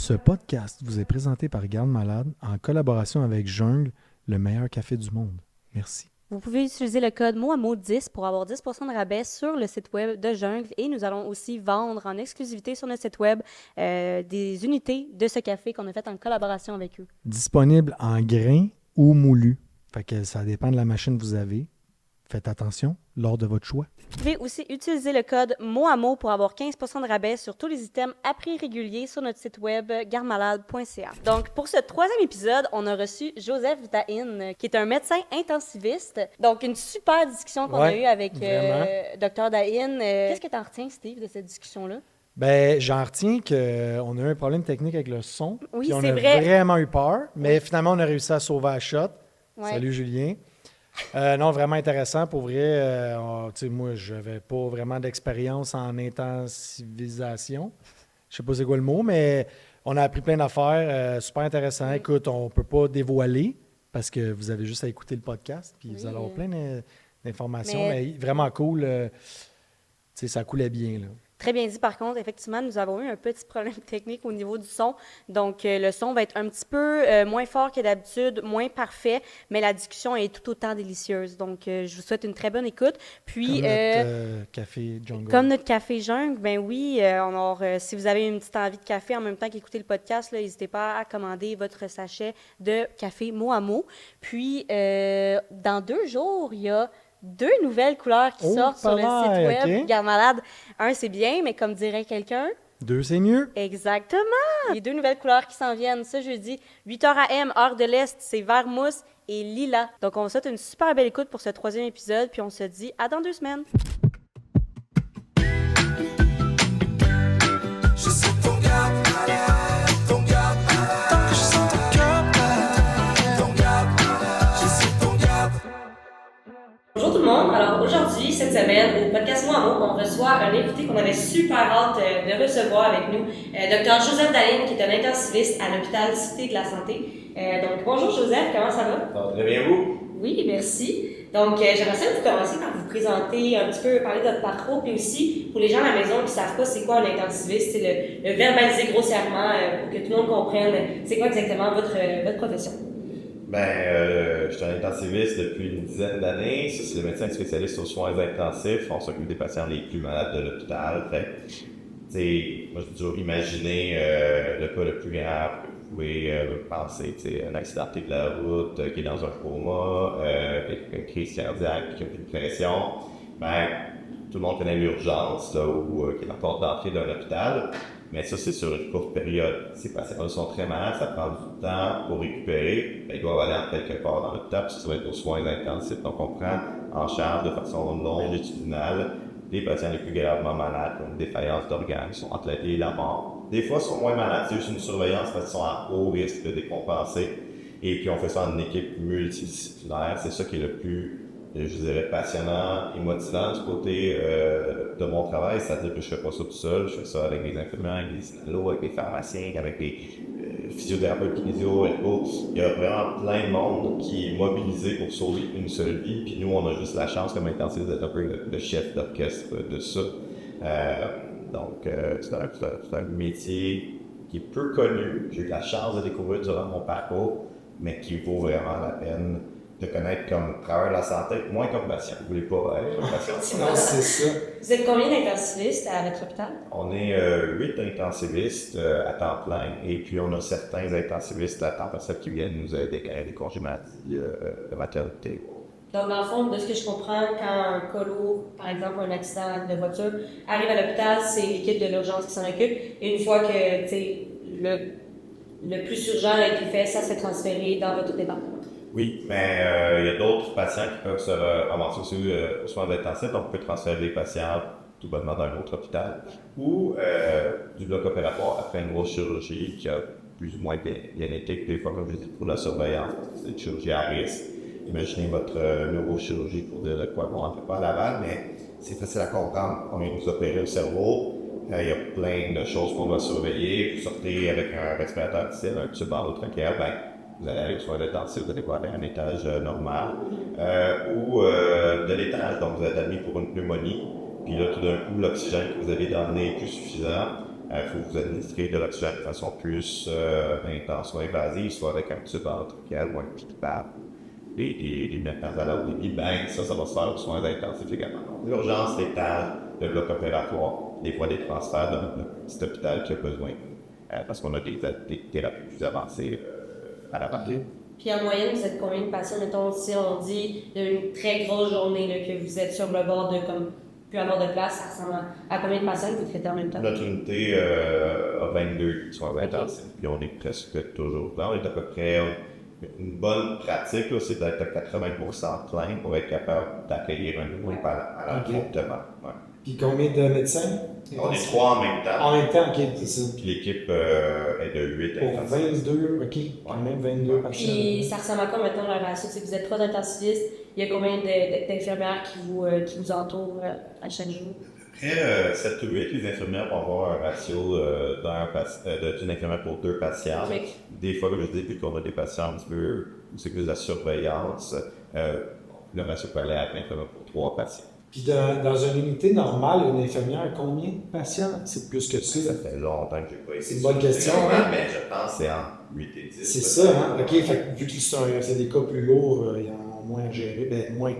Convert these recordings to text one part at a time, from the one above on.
Ce podcast vous est présenté par Garde Malade en collaboration avec Jungle, le meilleur café du monde. Merci. Vous pouvez utiliser le code MOAMO10 pour avoir 10% de rabais sur le site web de Jungle et nous allons aussi vendre en exclusivité sur notre site web des unités de ce café qu'on a fait en collaboration avec eux. Disponible en grains ou moulu. Fait que ça dépend de la machine que vous avez. Faites attention lors de votre choix. Vous pouvez aussi utiliser le code MOAMO pour avoir 15% de rabais sur tous les items à prix régulier sur notre site web gardemalade.ca. Donc, pour ce troisième épisode, on a reçu Joseph Dahin, qui est un médecin intensiviste. Donc, une super discussion qu'on a eue avec Dr Dahin. Qu'est-ce que tu en retiens, Steve, de cette discussion-là? Ben, j'en retiens qu'on a eu un problème technique avec le son. Oui, puis on c'est a vrai. vraiment eu peur, mais finalement, on a réussi à sauver la shot. Ouais. Salut, Julien. Non, vraiment intéressant. Pour vrai, moi, je n'avais pas vraiment d'expérience en intensivisation. Je ne sais pas c'est quoi le mot, mais on a appris plein d'affaires. Super intéressant. Écoute, on ne peut pas dévoiler parce que vous avez juste à écouter le podcast puis vous allez avoir plein d'informations. Mais vraiment cool. Ça coulait bien, là. Très bien dit, par contre. Effectivement, nous avons eu un petit problème technique au niveau du son. Donc, le son va être un petit peu moins fort que d'habitude, moins parfait, mais la discussion est tout autant délicieuse. Donc, je vous souhaite une très bonne écoute. Puis, comme notre café jungle. Comme notre café jungle, ben oui. Alors, si vous avez une petite envie de café en même temps qu'écouter le podcast, n'hésitez pas à commander votre sachet de café mot à mot. Puis, dans 2 jours, il y a 2 nouvelles couleurs qui sortent sur le site web Garde Malade. Un, c'est bien, mais comme dirait quelqu'un... 2, c'est mieux. Exactement! Les 2 nouvelles couleurs qui s'en viennent ce jeudi, 8h AM, heure de l'Est, c'est vert mousse et lilas. Donc, on vous souhaite une super belle écoute pour ce 3e épisode, puis on se dit à dans 2 semaines. Je suis ton garde malade, ton garde malade. Je suis ton garde malade, ton garde malade. Je suis ton garde. Bonjour tout le monde. Alors aujourd'hui, cette semaine, au podcast Moi Amour, on reçoit un invité qu'on avait super hâte de recevoir avec nous, Dr Joseph Dahin, qui est un intensiviste à l'hôpital Cité de la Santé. Donc bonjour Joseph, comment ça va? Ça va très bien vous? Oui, merci. Donc j'aimerais ça vous commencer par vous présenter un petit peu, parler de votre parcours, puis aussi pour les gens à la maison qui ne savent pas c'est quoi un intensiviste, c'est le verbaliser grossièrement pour que tout le monde comprenne c'est quoi exactement votre profession. Je suis un intensiviste depuis une dizaine d'années. Ça, c'est le médecin spécialiste aux soins intensifs. On s'occupe des patients les plus malades de l'hôpital. Moi, j'ai toujours imaginé le cas le plus grave que vous pouvez penser. Un accidenté de la route, qui est dans un coma, une crise cardiaque, qui a plus de pression. Tout le monde connaît l'urgence, qui est la porte d'entrée d'un hôpital. Mais ça, c'est sur une courte période. Ces patients sont très malades, ça prend du temps pour récupérer. Ils doivent aller en quelque part dans l'hôpital, puis ça va être aux soins intensifs. Donc, on prend en charge de façon longitudinale les patients les plus gravement malades, comme défaillance d'organes, qui sont entre la vie et la mort. Des fois, ils sont moins malades, c'est juste une surveillance parce qu'ils sont à haut risque de décompenser. Et puis, on fait ça en équipe multidisciplinaire. C'est ça qui est le plus, je dirais, passionnant et motivant du côté de mon travail. C'est-à-dire que je fais pas ça tout seul. Je fais ça avec des infirmières, avec des synologues, avec des pharmaciens, avec des physiothérapeutes, kinésio, ergo. Il y a vraiment plein de monde qui est mobilisé pour sauver une seule vie. Puis nous, on a juste la chance, comme intensiviste, d'être un peu le chef d'orchestre de ça. C'est un métier qui est peu connu. J'ai eu la chance de découvrir durant mon parcours, mais qui vaut vraiment la peine de connaître comme travailleur de la santé, moins comme patient. Vous voulez pas être patient? Non, c'est ça. Vous êtes combien d'intensivistes à votre hôpital? On est 8 intensivistes à temps plein, et puis on a certains intensivistes à temps partiel qui viennent nous aider quand il y a des congés de maternité. Donc, dans le fond, de ce que je comprends, quand un cas lourd, par exemple un accident de voiture, arrive à l'hôpital, c'est l'équipe de l'urgence qui s'en occupe. Et une fois que le plus urgent a été fait, ça se fait transférer dans votre département. Oui, mais il y a d'autres patients qui peuvent se ramasser aussi aux soins intensifs. Donc, on peut transférer les patients tout bonnement dans un autre hôpital ou du bloc opératoire après une grosse chirurgie qui a plus ou moins bien été. Des fois, comme je dis, pour la surveillance, c'est une chirurgie à risque. Imaginez votre neurochirurgie pour dire de quoi on ne fait pas à Laval, mais c'est facile à comprendre. On vient de vous opérer le cerveau. Il y a plein de choses qu'on doit surveiller. Vous sortez avec un respirateur artificiel, un tube endotrachéal, vous allez aller aux soins intensifs, vous allez voir un étage normal ou de l'étage, donc vous êtes admis pour une pneumonie, puis là tout d'un coup l'oxygène que vous avez dans le nez est plus suffisant, faut vous administrer de l'oxygène de façon plus intense, soit invasive, soit avec un tube ventricular ou un PIPAP. Les méthamphétamines ou les bang, ça va se faire aux soins intensifs également. L'urgence létale, le bloc opératoire, des fois des transferts dans le petit hôpital qui a besoin, parce qu'on a des thérapies plus avancées à la partie. Puis en moyenne, vous êtes combien de patients? Mettons, si on dit une très grosse journée, là, que vous êtes sur le bord de comme plus avoir de place, ça ressemble à combien de patients que vous traitez en même temps? Notre unité a 22 soins intensifs, puis on est presque toujours là. On est à peu près une bonne pratique, là, c'est d'être à 80% plein pour être capable d'accueillir un nouveau promptement. Ouais. Puis combien de médecins? On est 3 en même temps. En même temps, ok, c'est ça. Puis l'équipe est de 8 Pour intensifs. 22, ok, quand même 22 patients. Puis ça ressemble à quoi maintenant la ratio? Si vous êtes 3 intensivistes, il y a combien d'infirmières qui vous entourent à chaque jour? Après 7 ou 8, les infirmières vont avoir un ratio d'une infirmière pour 2 patients. Oui. Des fois, comme je dis, vu qu'on a des patients un petit peu où c'est plus de la surveillance, le ratio peut aller à 20 pour 3 patients. Puis dans une unité normale, une infirmière, combien de patients? C'est plus que ça. Ça fait longtemps que j'ai pas essayé. C'est une bonne question, hein? Mais je pense que c'est entre 8 et 10. C'est ça, hein? OK, fait que vu que c'est des cas plus lourds, ils en ont moins à gérer, moins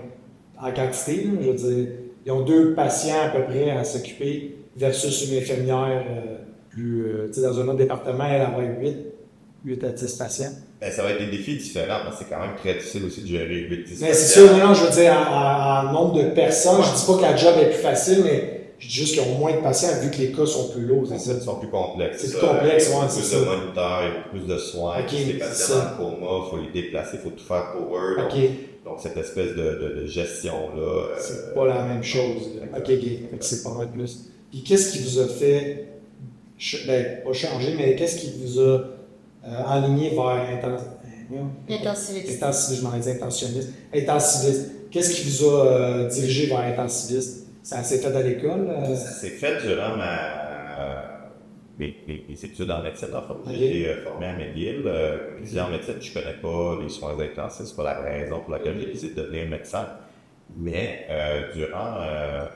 en quantité, là, je veux dire. Ils ont 2 patients à peu près à s'occuper versus une infirmière plus... tu sais, dans un autre département, elle va avoir 8 à 10 patients. Ben, ça va être des défis différents parce que c'est quand même très difficile aussi de gérer 8-10 patients. Mais c'est sûr, non, je veux dire, en nombre de personnes, je dis pas que la job est plus facile, mais je dis juste qu'ils ont moins de patients vu que les cas sont plus lourds, c'est ça? Ils sont plus complexes. C'est plus complexe, ouais, c'est ça. Il y a plus de moniteurs, il y a plus de soins. Ok, les c'est patients ça. dans le coma, il faut les déplacer, il faut tout faire pour eux. OK, Donc cette espèce de gestion-là. c'est pas la même chose. OK, fait que c'est pas mal plus. Puis qu'est-ce qui vous a fait, pas changer, mais qu'est-ce qui vous a enligné vers Intensiviste. intensiviste, je m'en ai dit intentionniste. Intensiviste. Qu'est-ce qui vous a dirigé vers intensiviste? Ça s'est fait à l'école? Ça s'est fait durant mes études en médecine. En fait, j'ai été formé à McGill. En médecine, je ne connais pas les soins intensifs. C'est pas la raison pour laquelle j'ai décidé de devenir médecin. Mais durant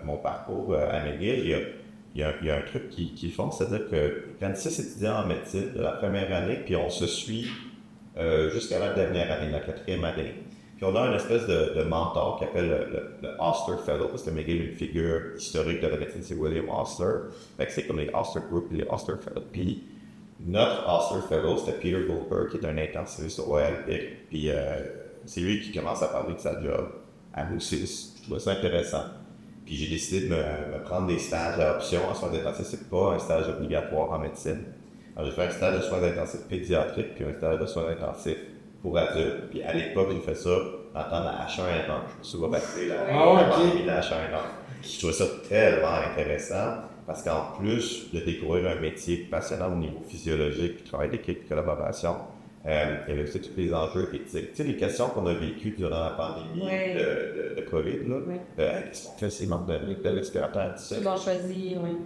mon parcours à McGill, il y a un truc qu'ils font, c'est-à-dire que quand 6 étudiants en médecine de la première année, puis on se suit jusqu'à la dernière année, la 4e année. Puis on a une espèce de mentor qui appelle le Oster Fellow, parce que McGill est une figure historique de la médecine, c'est William Oster. Fait que c'est comme les Oster Group et les Oster Fellows. Puis notre Oster Fellow, c'était Peter Goldberg, qui est un intensiviste au OLP. Puis c'est lui qui commence à parler de sa job à Moussis. Je trouvais ça intéressant. Puis j'ai décidé de me prendre des stages à option en soins intensifs. C'est pas un stage obligatoire en médecine. Alors j'ai fait un stage de soins intensifs pédiatriques puis un stage de soins intensifs pour adultes. Puis à l'époque, j'ai fait ça en temps de la H1N1. Je me suis vacciné la pandémie de la H1N1. Je trouvais ça tellement intéressant parce qu'en plus de découvrir un métier passionnant au niveau physiologique, puis travail d'équipe, collaboration, il y avait aussi tous les enjeux éthiques. Tu sais, les questions qu'on a vécues durant la pandémie de COVID, là. Qu'est-ce qu'on fait ces membres de l'explorateur, tout ça? Ils l'ont choisi, oui.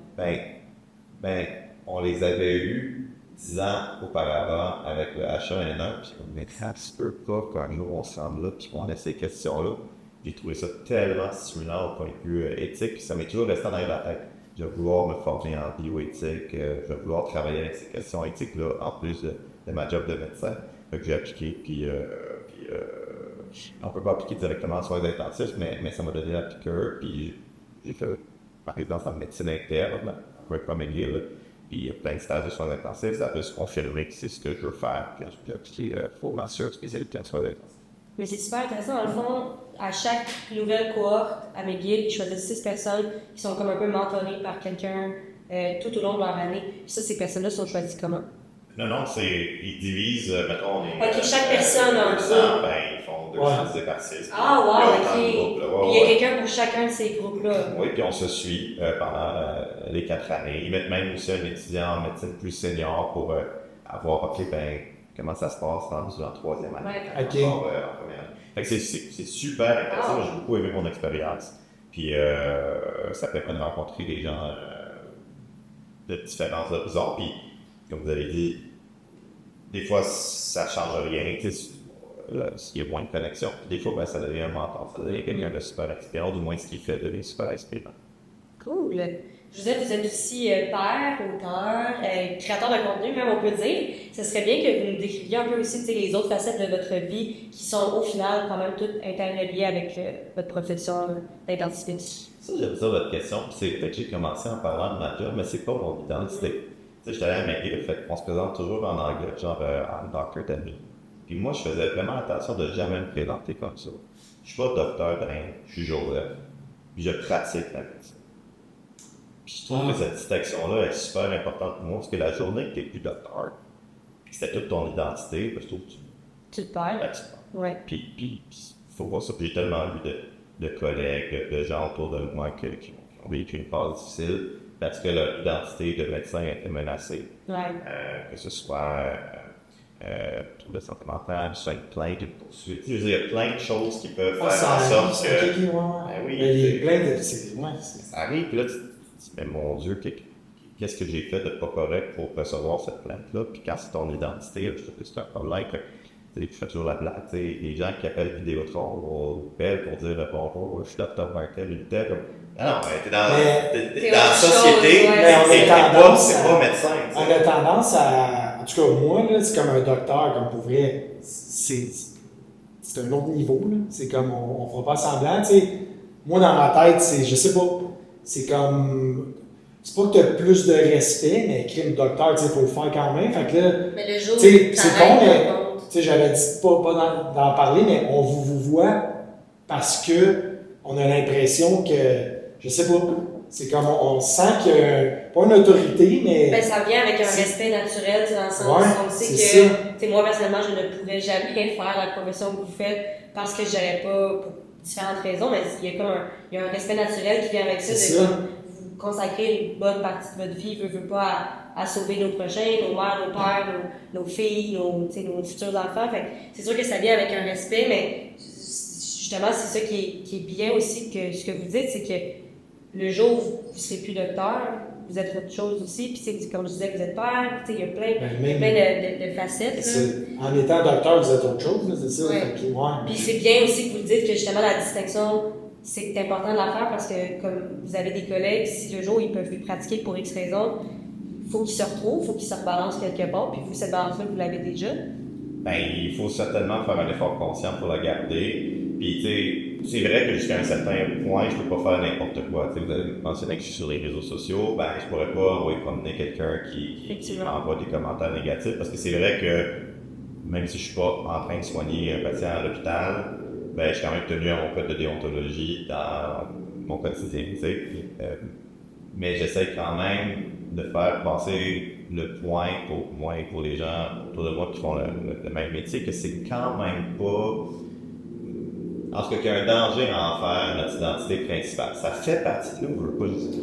Ben, on les avait eus 10 ans auparavant avec le H1N1, puis on était un petit peu pas quand nous on se rend là, puis on a ces questions-là. J'ai trouvé ça tellement stimulant au point de vue éthique, puis ça m'est toujours resté dans la tête. Je vais vouloir me former en bioéthique, je vais vouloir travailler avec ces questions éthiques-là, en plus de ma job de médecin. Fait que j'ai appliqué, puis on peut pas appliquer directement en soins intensifs, mais ça m'a donné la piqûre, puis j'ai fait, par exemple, en médecine interne, avec McGill, puis il y a plein de stages de soins intensifs, ça peut se confirmer que c'est ce que je veux faire, puis j'ai appliqué formation spécialité en soins intensifs. Mais c'est super intéressant. Dans le fond, à chaque nouvelle cohorte à McGill, ils choisissent 6 personnes qui sont comme un peu mentorées par quelqu'un tout au long de leur année. Puis ça, ces personnes-là sont choisies comment? Non, ils divisent, mettons, chaque personne a un groupe. Ben, ils font 200 divisés par 6. Ah, wow, OK. Puis il y a quelqu'un pour chacun de ces groupes-là. Oui, puis on se suit pendant les 4 années. Ils mettent même aussi un étudiant en médecine plus senior pour avoir, OK, ben, comment ça se passe rendu en 3e année. Ouais. OK. En première année. Fait que c'est super intéressant. J'ai beaucoup aimé mon expérience. Puis ça permet de rencontrer des gens de différents horizons. Puis, comme vous avez dit, des fois, ça ne change rien. S'il y a moins de connexion. Des fois, ben, ça devient un mentor. Ça devient quelqu'un de super inspirant. Du moins, ce qu'il fait devient super inspirant. Cool. Joseph, vous êtes aussi père, auteur, créateur de contenu, même on peut dire. Ce serait bien que vous nous décriviez un peu aussi les autres facettes de votre vie qui sont au final quand même toutes interreliées avec votre profession d'intensiviste. Ça, j'aime ça votre question. C'est peut-être que j'ai commencé en parlant de ma job, mais c'est pas mon identité. Tu sais, j'étais allé à McGill, fait qu'on se présente toujours en anglais, genre I'm Dr. Demi. Puis moi, je faisais vraiment attention de jamais me présenter comme ça. Je suis pas docteur d'Inde, je suis Joseph. Puis je pratique la médecine. Puis je trouve que cette distinction-là est super importante pour moi, parce que la journée que tu n'es plus docteur, c'était toute ton identité, parce que tu le perds. Ben, Ouais. Puis, faut voir ça. Puis j'ai tellement vu de collègues, de gens autour de moi qui ont vécu une phase difficile, parce que leur identité de médecin était menacée. Ouais. Que ce soit trouble de santé mentale, plainte, une poursuite. Je veux dire, il y a plein de choses qui peuvent faire en sorte que. Ben oui, les plaintes, ça arrive, puis là, tu dis, mais mon Dieu, qu'est-ce que j'ai fait de pas correct pour recevoir cette plainte-là? Puis quand c'est ton identité, je trouve que c'est un problème. Tu fais toujours la blague, les gens qui appellent Vidéotron ou appellent pour dire bonjour, je suis Dr. Martel, une telle. Non, t'es dans la société, c'est pas médecin. On a tendance à. En tout cas, moi, là, c'est comme un docteur, comme pour vrai. C'est un autre niveau, là. C'est comme, on fera pas semblant, tu sais. Moi, dans ma tête, je sais pas, c'est comme. C'est pas que tu as plus de respect, mais crime docteur, il faut le faire quand même. Fait que là, mais le jour c'est con, mais j'avais dit pas d'en parler, mais on vous voit parce que on a l'impression que, je sais pas, c'est comme on sent qu'il y a pas une autorité, mais. Ben, ça vient avec un respect naturel, dans le sens où on sait que, moi personnellement, je ne pourrais jamais faire la profession que vous faites parce que j'aurais pas, pour différentes raisons, mais il y a un respect naturel qui vient avec ça. Vous consacrer une bonne partie de votre vie, veut pas à sauver nos prochains, nos mères, nos pères, nos filles, nos futurs enfants. Fait c'est sûr que ça vient avec un respect, mais justement, c'est ça qui est bien aussi, que ce que vous dites, c'est que le jour où vous ne serez plus docteur, vous êtes autre chose aussi, puis comme je disais, vous êtes père, il y a plein de facettes. En étant docteur, vous êtes autre chose, c'est ça. Ouais. Puis c'est bien aussi que vous dites que justement la distinction, c'est important de la faire parce que comme vous avez des collègues, si le jour ils peuvent plus pratiquer pour X raisons, il faut qu'ils se retrouvent, il faut qu'ils se rebalancent quelque part, puis vous, cette balance-là, vous l'avez déjà. Ben, il faut certainement faire un effort conscient pour la garder. Puis, tu sais, c'est vrai que jusqu'à un certain point, je peux pas faire n'importe quoi. T'sais, vous avez mentionné que je suis sur les réseaux sociaux, ben, je pourrais pas envoyer promener quelqu'un qui m'envoie des commentaires négatifs, parce que c'est vrai que, même si je suis pas en train de soigner un patient à l'hôpital, ben, je suis quand même tenu à mon code de déontologie dans mon quotidien, tu sais. Mais j'essaie quand même de faire passer le point pour moi et pour les gens autour de moi qui font le même métier, que c'est quand même pas. En tout cas, qu'il y a un danger à en faire notre identité principale. Ça fait partie de nous, je veux pas juste.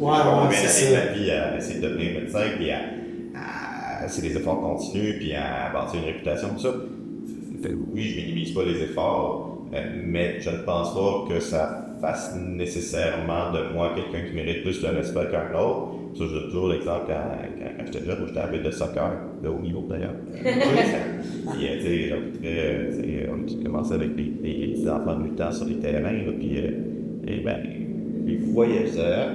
C'est ma vie à essayer de devenir médecin, puis à essayer des efforts continus, puis à bâtir une réputation, tout ça. Oui, je minimise pas les efforts, mais je ne pense pas que ça fasse nécessairement de moi quelqu'un qui mérite plus de respect qu'un autre. Ça, je donne toujours l'exemple quand j'étais jeune, où j'étais arbitre de soccer, de haut niveau d'ailleurs. Puis, tu sais, on a commencé avec les petits enfants de 8 ans sur les terrains, là, puis, les voyageurs,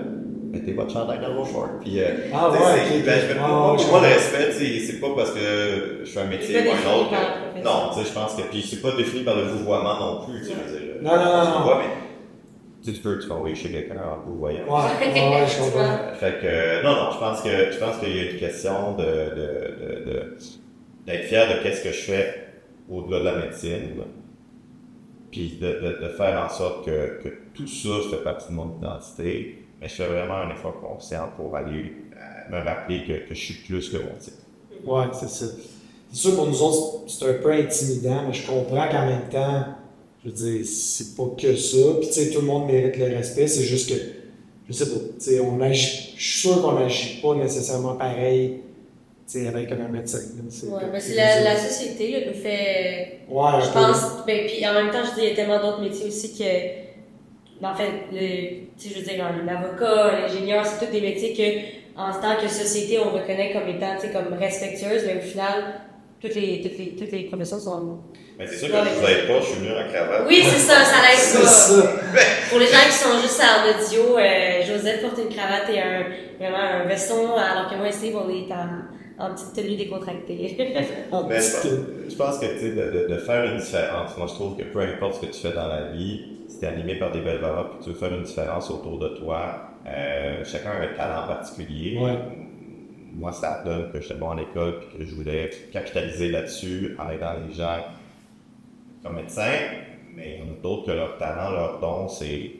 mettez votre chandail dans vos shorts. Puis, moi, le respect, c'est pas parce que je fais un métier ou un autre. Non, tu sais, je pense que. Puis, c'est pas défini par le vouvoiement non plus, tu sais. Non. Tu peux envoyer chez quelqu'un en vous voyant. Ouais, je comprends. Fait que, non, je pense qu'il y a une question d'être fier de qu'est-ce que je fais au-delà de la médecine, là. Puis de faire en sorte que tout ça fait partie de mon identité, mais je fais vraiment un effort conscient pour aller me rappeler que je suis plus que mon titre. Ouais, c'est ça. C'est sûr, pour nous autres, c'est un peu intimidant, mais je comprends qu'en même temps, je veux dire, c'est pas que ça. Puis, tu sais, tout le monde mérite le respect. C'est juste que, je sais pas, tu sais, je suis sûr qu'on n'agit pas nécessairement pareil, tu sais, avec un médecin. Ouais, mais c'est la société, là, nous fait. Ouais, je pense. Ben, puis en même temps, je dis, il y a tellement d'autres métiers aussi que. En fait, tu sais, je veux dire, un avocat, l'ingénieur, c'est tous des métiers que, en tant que société, on reconnaît comme étant, tu sais, comme respectueuses, mais au final, toutes les professions sont... Mais c'est sûr que je vous aide pas, je suis venu en cravate. Oui, c'est ça l'aide C'est pas. ça. Pour les gens qui sont juste en audio, Joseph porte une cravate et vraiment un veston, alors que moi et Steve, on est en petite tenue décontractée. Mais je pense que tu sais, de faire une différence, moi je trouve que peu importe ce que tu fais dans la vie, si tu es animé par des belles valeurs et que tu veux faire une différence autour de toi, chacun a un talent particulier. Ouais. Moi, ça donne que j'étais bon à l'école et que je voulais capitaliser là-dessus en aidant les gens comme médecin, mais il y en a d'autres que leur talent, leur don, c'est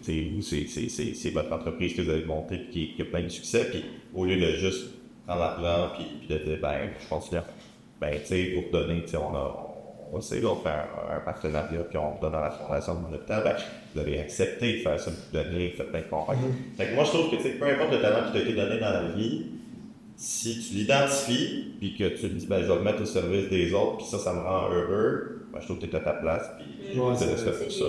c'est votre entreprise que vous avez montée et qui a plein de succès, puis au lieu de juste prendre l'argent puis de dire, je considère, tu sais, pour donner, tu sais, on va essayer de faire un partenariat, puis on donne à la fondation de mon hôpital, vous avez accepté de faire ça, de donner, fait plein de convaincre. Fait que moi, je trouve que, tu sais, peu importe le talent qui t'a été donné dans la vie, si tu l'identifies, puis que tu te dis, je vais le mettre au service des autres, puis ça me rend heureux, je trouve que tu es à ta place, puis c'est ça.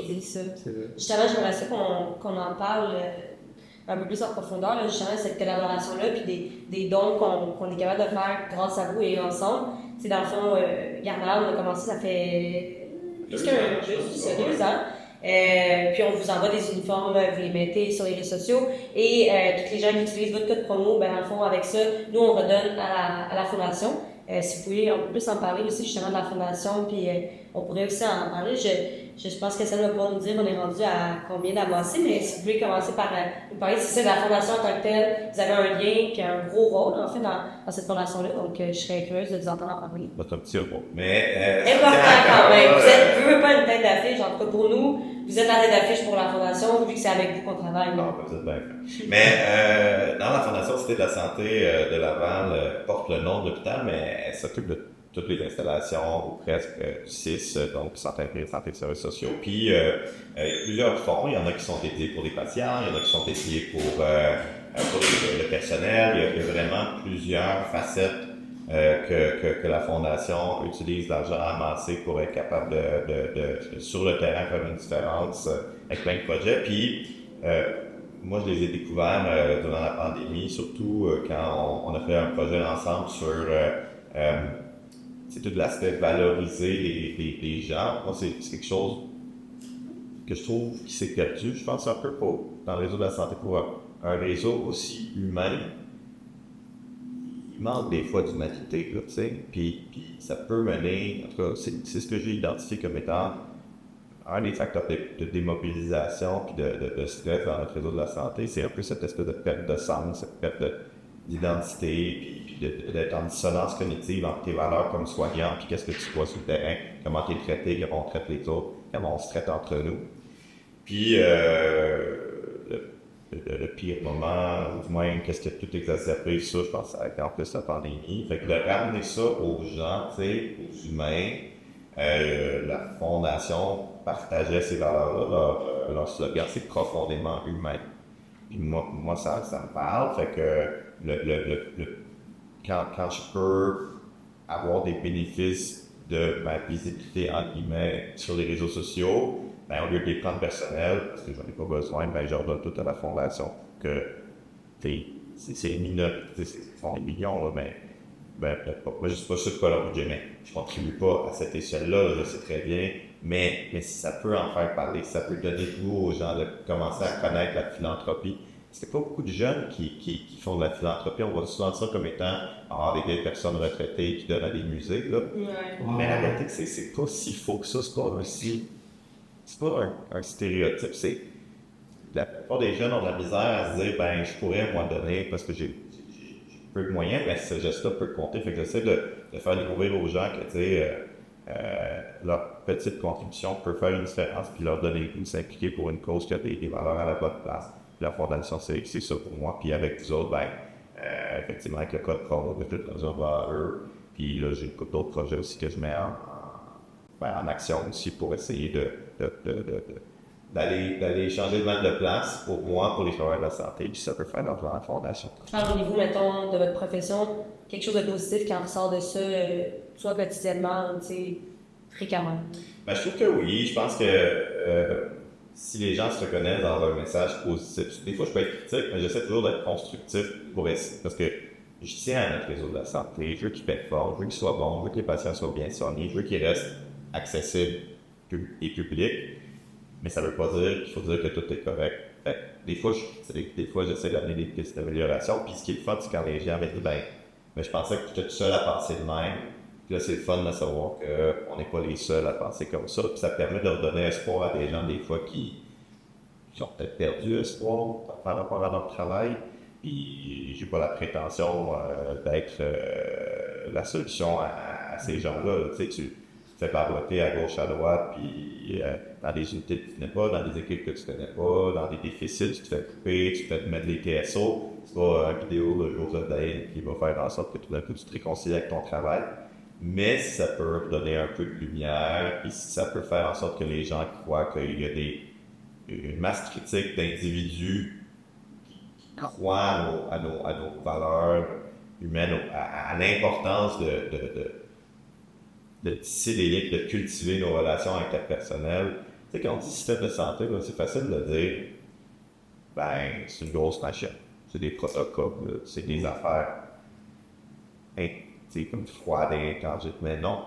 Justement, j'aimerais ça qu'on en parle un peu plus en profondeur, là, justement, cette collaboration-là, puis des dons qu'on est capable de faire grâce à vous et ensemble. C'est dans le fond, Gardner, on a commencé, ça fait plus qu'un 2 ans. Puis on vous envoie des uniformes, vous les mettez sur les réseaux sociaux et toutes les gens qui utilisent votre code promo, dans le fond, avec ça, nous on redonne à la fondation. Si vous pouvez, on peut plus en parler aussi justement de la fondation, puis on pourrait aussi en parler. Je pense que ça va pouvoir nous dire on est rendu à combien d'avancées, mais si vous pouvez commencer par nous parler, c'est ça, de la fondation en tant que telle. Vous avez un lien qui a un gros rôle, en fait, dans cette fondation-là, donc je serais curieuse de vous entendre en parler. C'est un petit rôle, mais... Important quand même. Vous n'êtes pas une tête d'affiche, en tout cas pour nous, vous êtes la tête d'affiche pour la fondation, vu que c'est avec vous qu'on travaille. Non, vous êtes bien fait. Mais dans la Fondation Cité de la Santé de Laval porte le nom de l'hôpital, mais elle s'occupe de toutes les installations, ou presque, du CIS, donc santé de services sociaux. Puis, il y a plusieurs fonds. Il y en a qui sont dédiés pour les patients, il y en a qui sont dédiés pour le personnel. Il y a vraiment plusieurs facettes que la Fondation utilise l'argent amassé pour être capable de sur le terrain, faire une différence avec plein de projets. Puis, moi, je les ai découverts durant la pandémie, surtout quand on a fait un projet ensemble sur c'est tout l'aspect valoriser les gens. Moi, c'est quelque chose que je trouve qui s'est perdu. Je pense un peu dans le réseau de la santé, pour un réseau aussi humain. Il manque des fois d'humanité, là, tu sais. Puis ça peut mener, en tout cas, c'est ce que j'ai identifié comme étant un des facteurs de démobilisation puis de stress dans notre réseau de la santé. C'est un peu cette espèce de perte de sens, cette perte d'identité, puis d'être en dissonance cognitive entre tes valeurs comme soignant, puis qu'est-ce que tu vois sur le terrain, comment tu es traité, comment on traite les autres, comment on se traite entre nous. Puis, le pire moment, ou du moins, qu'est-ce qui a tout exacerbé ça, je pense, avec en plus la pandémie. Fait que de ramener ça aux gens, tu sais, aux humains, la Fondation partageait ces valeurs-là, leur slogan, c'est profondément humain. Puis moi ça me parle, fait que quand je peux avoir des bénéfices de ma visibilité entre guillemets sur les réseaux sociaux, au lieu de les prendre personnels, parce que j'en ai pas besoin, je redonne tout à la Fondation. Que c'est une minorité, c'est des millions, là, mais moi je suis pas sûr de quoi leur budget, mais je contribue pas à cette échelle-là, je sais très bien. Mais si ça peut en faire parler, si ça peut donner goût aux gens de commencer à connaître la philanthropie. Parce qu'il n'y a pas beaucoup de jeunes qui font de la philanthropie. On voit souvent ça comme étant des vieilles personnes retraitées qui donnent à des musées. Là. Ouais. Mais la réalité, c'est pas si faux que ça. C'est pas un stéréotype. La plupart des jeunes ont de la misère à se dire je pourrais moi donner parce que j'ai peu de moyens, mais ce geste-là peut compter. Fait que j'essaie de faire découvrir aux gens que leur petite contribution peut faire une différence, puis leur donner le goût de s'impliquer pour une cause qui a des valeurs à la bonne place. Puis la Fondation, c'est ça pour moi. Puis avec vous autres, effectivement, avec le code promo, de toute l'argent va à eux. Puis là, j'ai une couple d'autres projets aussi que je mets en action aussi pour essayer d'aller changer de mal de place pour moi, pour les travailleurs de la santé. Puis ça peut faire dans la Fondation. Je parle au niveau, mettons, de votre profession, quelque chose de positif qui en ressort de ça, soit quotidiennement, tu sais, fréquemment. Je trouve que oui. Je pense que si les gens se reconnaissent dans un message positif, des fois je peux être critique, mais j'essaie toujours d'être constructif parce que je tiens à notre réseau de la santé, je veux qu'il performe, je veux qu'il soit bon, je veux que les patients soient bien soignés, je veux qu'il reste accessible et public, mais ça ne veut pas dire qu'il faut dire que tout est correct. Fait que des fois, j'essaie d'amener des pistes d'amélioration, puis ce qui est le fun, c'est quand les gens me disent, mais je pensais que j'étais tout seul à penser de même. Puis là, c'est le fun de savoir qu'on n'est pas les seuls à penser comme ça, puis ça permet de redonner espoir à des gens, des fois, qui ont peut-être perdu espoir par rapport à leur travail. Puis j'ai pas la prétention d'être la solution à ces gens-là. Tu sais, tu te fais parloter à gauche, à droite, puis dans des unités que tu connais pas, dans des équipes que tu connais pas, dans des déficits, tu te fais couper, tu te fais mettre les TSO. C'est pas une vidéo de Joseph Dain qui va faire en sorte que tout d'un coup tu te réconcilies avec ton travail. Mais si ça peut donner un peu de lumière, puis si ça peut faire en sorte que les gens croient qu'il y a une masse critique d'individus croient à nos valeurs humaines, à l'importance de tisser des liens, de cultiver nos relations interpersonnelles. Tu sais, quand on dit système de santé, là, c'est facile de dire, c'est une grosse machine. C'est des protocoles, c'est des affaires. C'est comme froid quand je dis, mais non.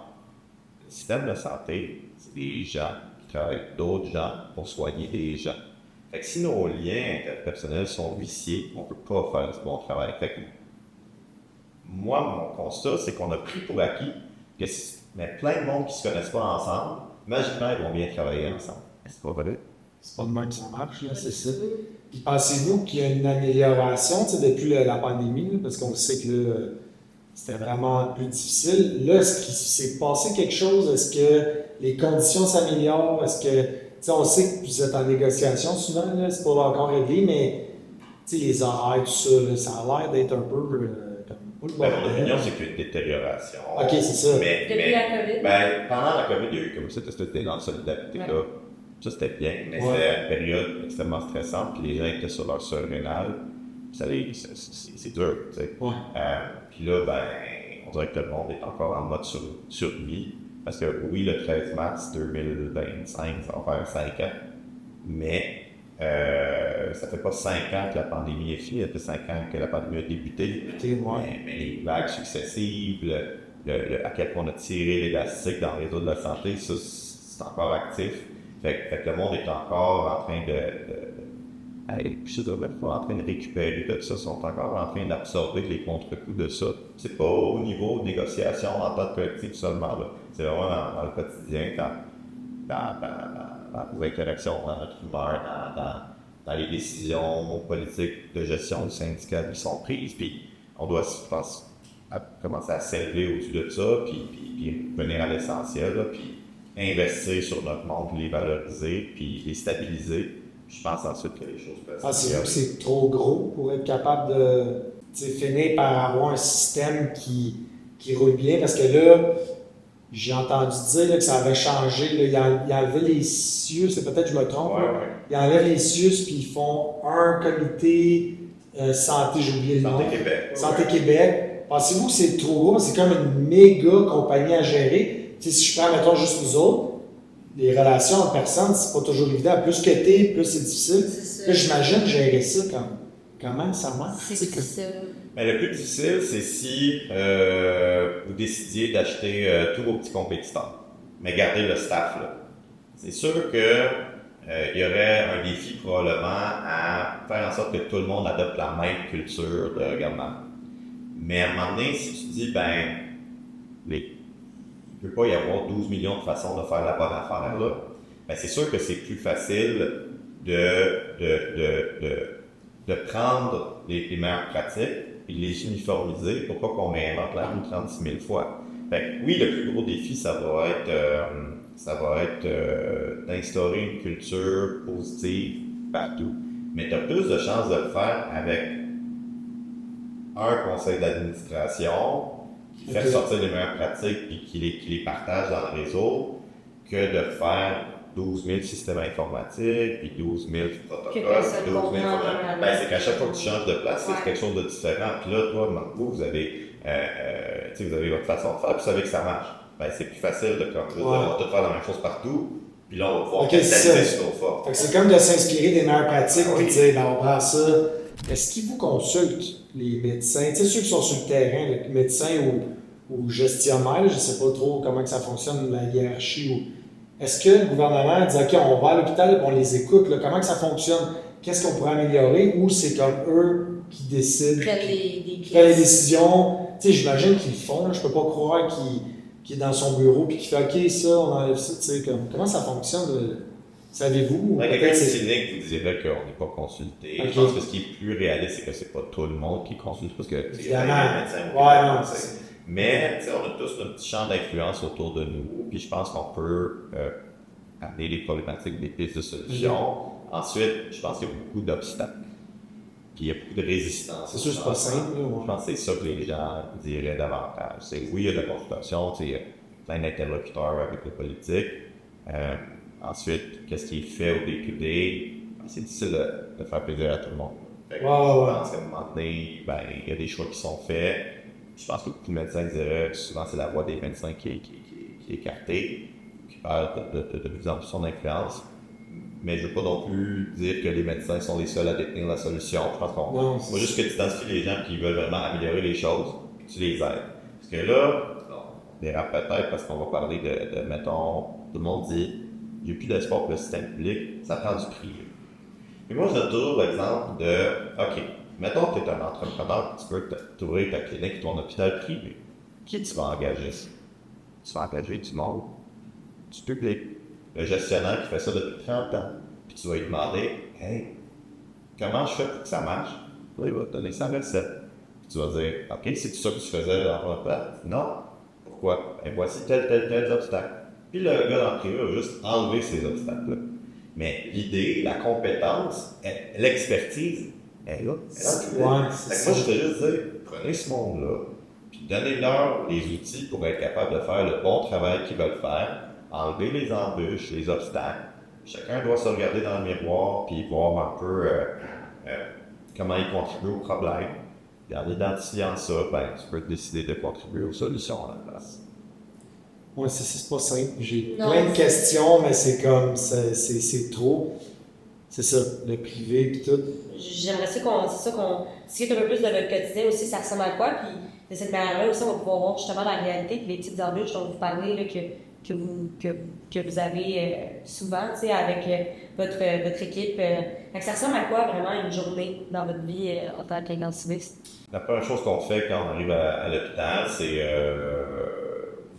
Le système de santé, c'est des gens qui travaillent avec d'autres gens pour soigner des gens. Fait que si nos liens interpersonnels sont viciés, on ne peut pas faire ce bon travail. Fait que moi, mon constat, c'est qu'on a pris pour acquis que mais plein de monde qui ne se connaissent pas ensemble, magiquement, ils vont bien travailler ensemble. C'est pas vrai? C'est pas de même que ça marche, là, c'est ça. Puis pensez-vous qu'il y a une amélioration depuis la pandémie, là, parce qu'on sait que là, c'était vraiment plus difficile. Là, est-ce qu'il s'est passé quelque chose? Est-ce que les conditions s'améliorent? Est-ce que, on sait que vous êtes en négociation souvent, là, c'est pas encore réglé, mais les horaires, tout ça, là, ça a l'air d'être un peu comme... Mon opinion, c'est qu'il y a une détérioration. OK, c'est ça. Depuis la COVID? Pendant la COVID, il y a eu comme ça, c'était dans la solidarité, là. Ça, c'était bien, mais c'était une période extrêmement stressante, puis les gens étaient sur leur seuil rénal. C'est dur, tu sais. Puis là, on dirait que le monde est encore en mode survie. Parce que oui, le 13 mars 2025, ça va faire 5 ans. Mais ça fait pas 5 ans que la pandémie est finie, ça fait 5 ans que la pandémie a débuté. Mais les vagues successives, à quel point on a tiré l'élastique dans le réseau de la santé, ça, c'est encore actif. Fait que le monde est encore en train je suis même pas en train de récupérer tout ça, ils sont encore en train d'absorber les contre-coups de ça. C'est pas au niveau de négociation en tant que collectif seulement, là. C'est vraiment dans le quotidien, dans nos interactions, dans notre humeur, dans les décisions politiques de gestion du syndicat qui sont prises. Puis on doit, je pense, commencer à s'élever au-dessus de ça, puis venir à l'essentiel, là, puis investir sur notre monde, puis les valoriser, puis les stabiliser. Je pense ensuite que les choses peuvent se Pensez-vous que c'est trop gros pour être capable de finir par avoir un système qui roule bien? Parce que là, j'ai entendu dire là, que ça avait changé. Là, il enlevait les CIUS, peut-être que je me trompe. Ils enlèvent les CIUS puis ils font un comité santé, j'ai oublié le nom. Santé Québec. Santé Québec. Pensez-vous que c'est trop gros? C'est comme une méga compagnie à gérer. Si je prends, mettons, juste nous autres, les relations en personne, c'est pas toujours évident. Plus que t'es, plus c'est difficile. Là, j'imagine gérer ça comment ça marche. C'est difficile. Mais le plus difficile, c'est si vous décidiez d'acheter tous vos petits compétiteurs, mais garder le staff là. C'est sûr que il y aurait un défi probablement à faire en sorte que tout le monde adopte la même culture de regardement. Mais à un moment donné, si tu dis, il ne peut pas y avoir 12 millions de façons de faire la bonne affaire là, c'est sûr que c'est plus facile de prendre les meilleures pratiques et les uniformiser pour pas qu'on réinvente la roue 36 000 fois. Oui, le plus gros défi, ça va être d'instaurer une culture positive partout. Mais tu as plus de chances de le faire avec un conseil d'administration qui fait sortir les meilleures pratiques et qui les partage dans le réseau que de faire 12 000 systèmes informatiques, puis 12 000 protocoles, 12 000 c'est qu'à chaque fois que tu changes de place, c'est quelque chose de différent. Puis là, toi, vous avez votre façon de faire, puis vous savez que ça marche. C'est plus facile de on va tout faire la même chose partout, puis là, on va pouvoir capitaliser sur nos forces. C'est comme de s'inspirer des meilleures pratiques, puis de dire, on prend ça. Est-ce qu'ils vous consultent les médecins, tu sais, ceux qui sont sur le terrain, les médecins ou gestionnaires, je ne sais pas trop comment que ça fonctionne, la hiérarchie. Est-ce que le gouvernement dit, OK, on va à l'hôpital, on les écoute, là, comment que ça fonctionne? Qu'est-ce qu'on pourrait améliorer? Ou c'est comme eux qui décident, prennent qui prennent les décisions? Tu sais, j'imagine qu'ils le font, là, je peux pas croire qu'il est dans son bureau puis qu'il fait, OK, ça, on enlève ça, tu sais, comment ça fonctionne? Savez-vous? Quelqu'un cynique vous dirait qu'on n'est pas consulté. Okay. Je pense que ce qui est plus réaliste, c'est que c'est pas tout le monde qui consulte, parce que évidemment. Mais on a tous notre petit champ d'influence autour de nous, puis je pense qu'on peut amener des problématiques, des pistes de solutions. Ensuite, je pense qu'il y a beaucoup d'obstacles, puis il y a beaucoup de résistance. C'est sûr, c'est pas simple. Je pense que c'est ça que les gens diraient davantage. Oui, il y a de la consultation, il y a plein d'interlocuteurs avec le politique. Ensuite, qu'est-ce qui est fait au day-to-day? C'est difficile de faire plaisir à tout le monde. Je pense qu'à un moment donné, il y a des choix qui sont faits. Je pense que beaucoup de médecins diraient que souvent c'est la voix des médecins qui est écartée, qui perd de plus en plus son influence. Mais je ne veux pas non plus dire que les médecins sont les seuls à détenir la solution. Je pense qu'on faut juste que tu identifies les gens qui veulent vraiment améliorer les choses, puis tu les aides. Parce que là, on dérape peut-être parce qu'on va parler de mettons, tout le monde dit il n'y a plus d'espoir pour le système public, ça prend du privé. Mais moi, je donne toujours l'exemple de, OK, mettons que tu es un entrepreneur, tu veux t'ouvrir ta clinique ou ton hôpital privé. Qui tu vas engager? Tu vas engager du monde, du public. Le gestionnaire qui fait ça depuis 30 ans. Puis tu vas lui demander, hey, comment je fais pour que ça marche? Là, il va te donner sa recette. Puis tu vas dire, OK, c'est tout ça que tu faisais dans ton hôpital? Non. Pourquoi? Ben, voici tel obstacle. Puis le gars dans le privé va juste enlever ces obstacles-là. Mais l'idée, la compétence, l'expertise, elle est là. Moi, je vais juste dire, prenez ce monde-là, puis donnez-leur les outils pour être capable de faire le bon travail qu'ils veulent faire, enlever les embûches, les obstacles. Chacun doit se regarder dans le miroir, puis voir un peu comment il contribue au problème. Puis en identifiant ça, tu peux décider de contribuer aux solutions à la place. Oui, c'est pas simple. J'ai plein de questions, mais c'est comme, c'est trop. C'est ça, le privé et tout. J'aimerais ça qu'on discute un peu plus de votre quotidien aussi, ça ressemble à quoi, puis de cette manière-là aussi, on va pouvoir voir justement la réalité, puis les petites embûches dont vous parlez, là, que vous avez souvent, tu sais, avec votre équipe. Ça ressemble à quoi vraiment une journée dans votre vie en tant qu'intensiviste? La première chose qu'on fait quand on arrive à l'hôpital, c'est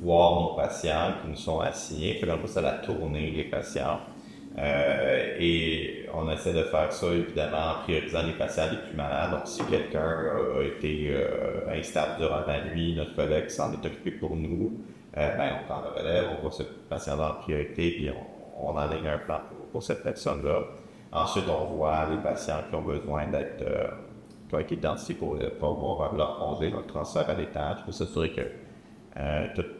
voir nos patients qui nous sont assignés. Fait qu'on c'est la tournée des patients. Et on essaie de faire ça, évidemment, en priorisant les patients les plus malades. Donc, si quelqu'un a été instable durant la nuit, notre collègue s'en est occupé pour nous, on prend le relève, on voit ce patient en priorité, puis on enligne un plan pour cette personne-là. Ensuite, on voit les patients qui ont besoin d'être qui ont été identifiés pour avoir leur congé, leur transfert à l'étage, pour s'assurer que toute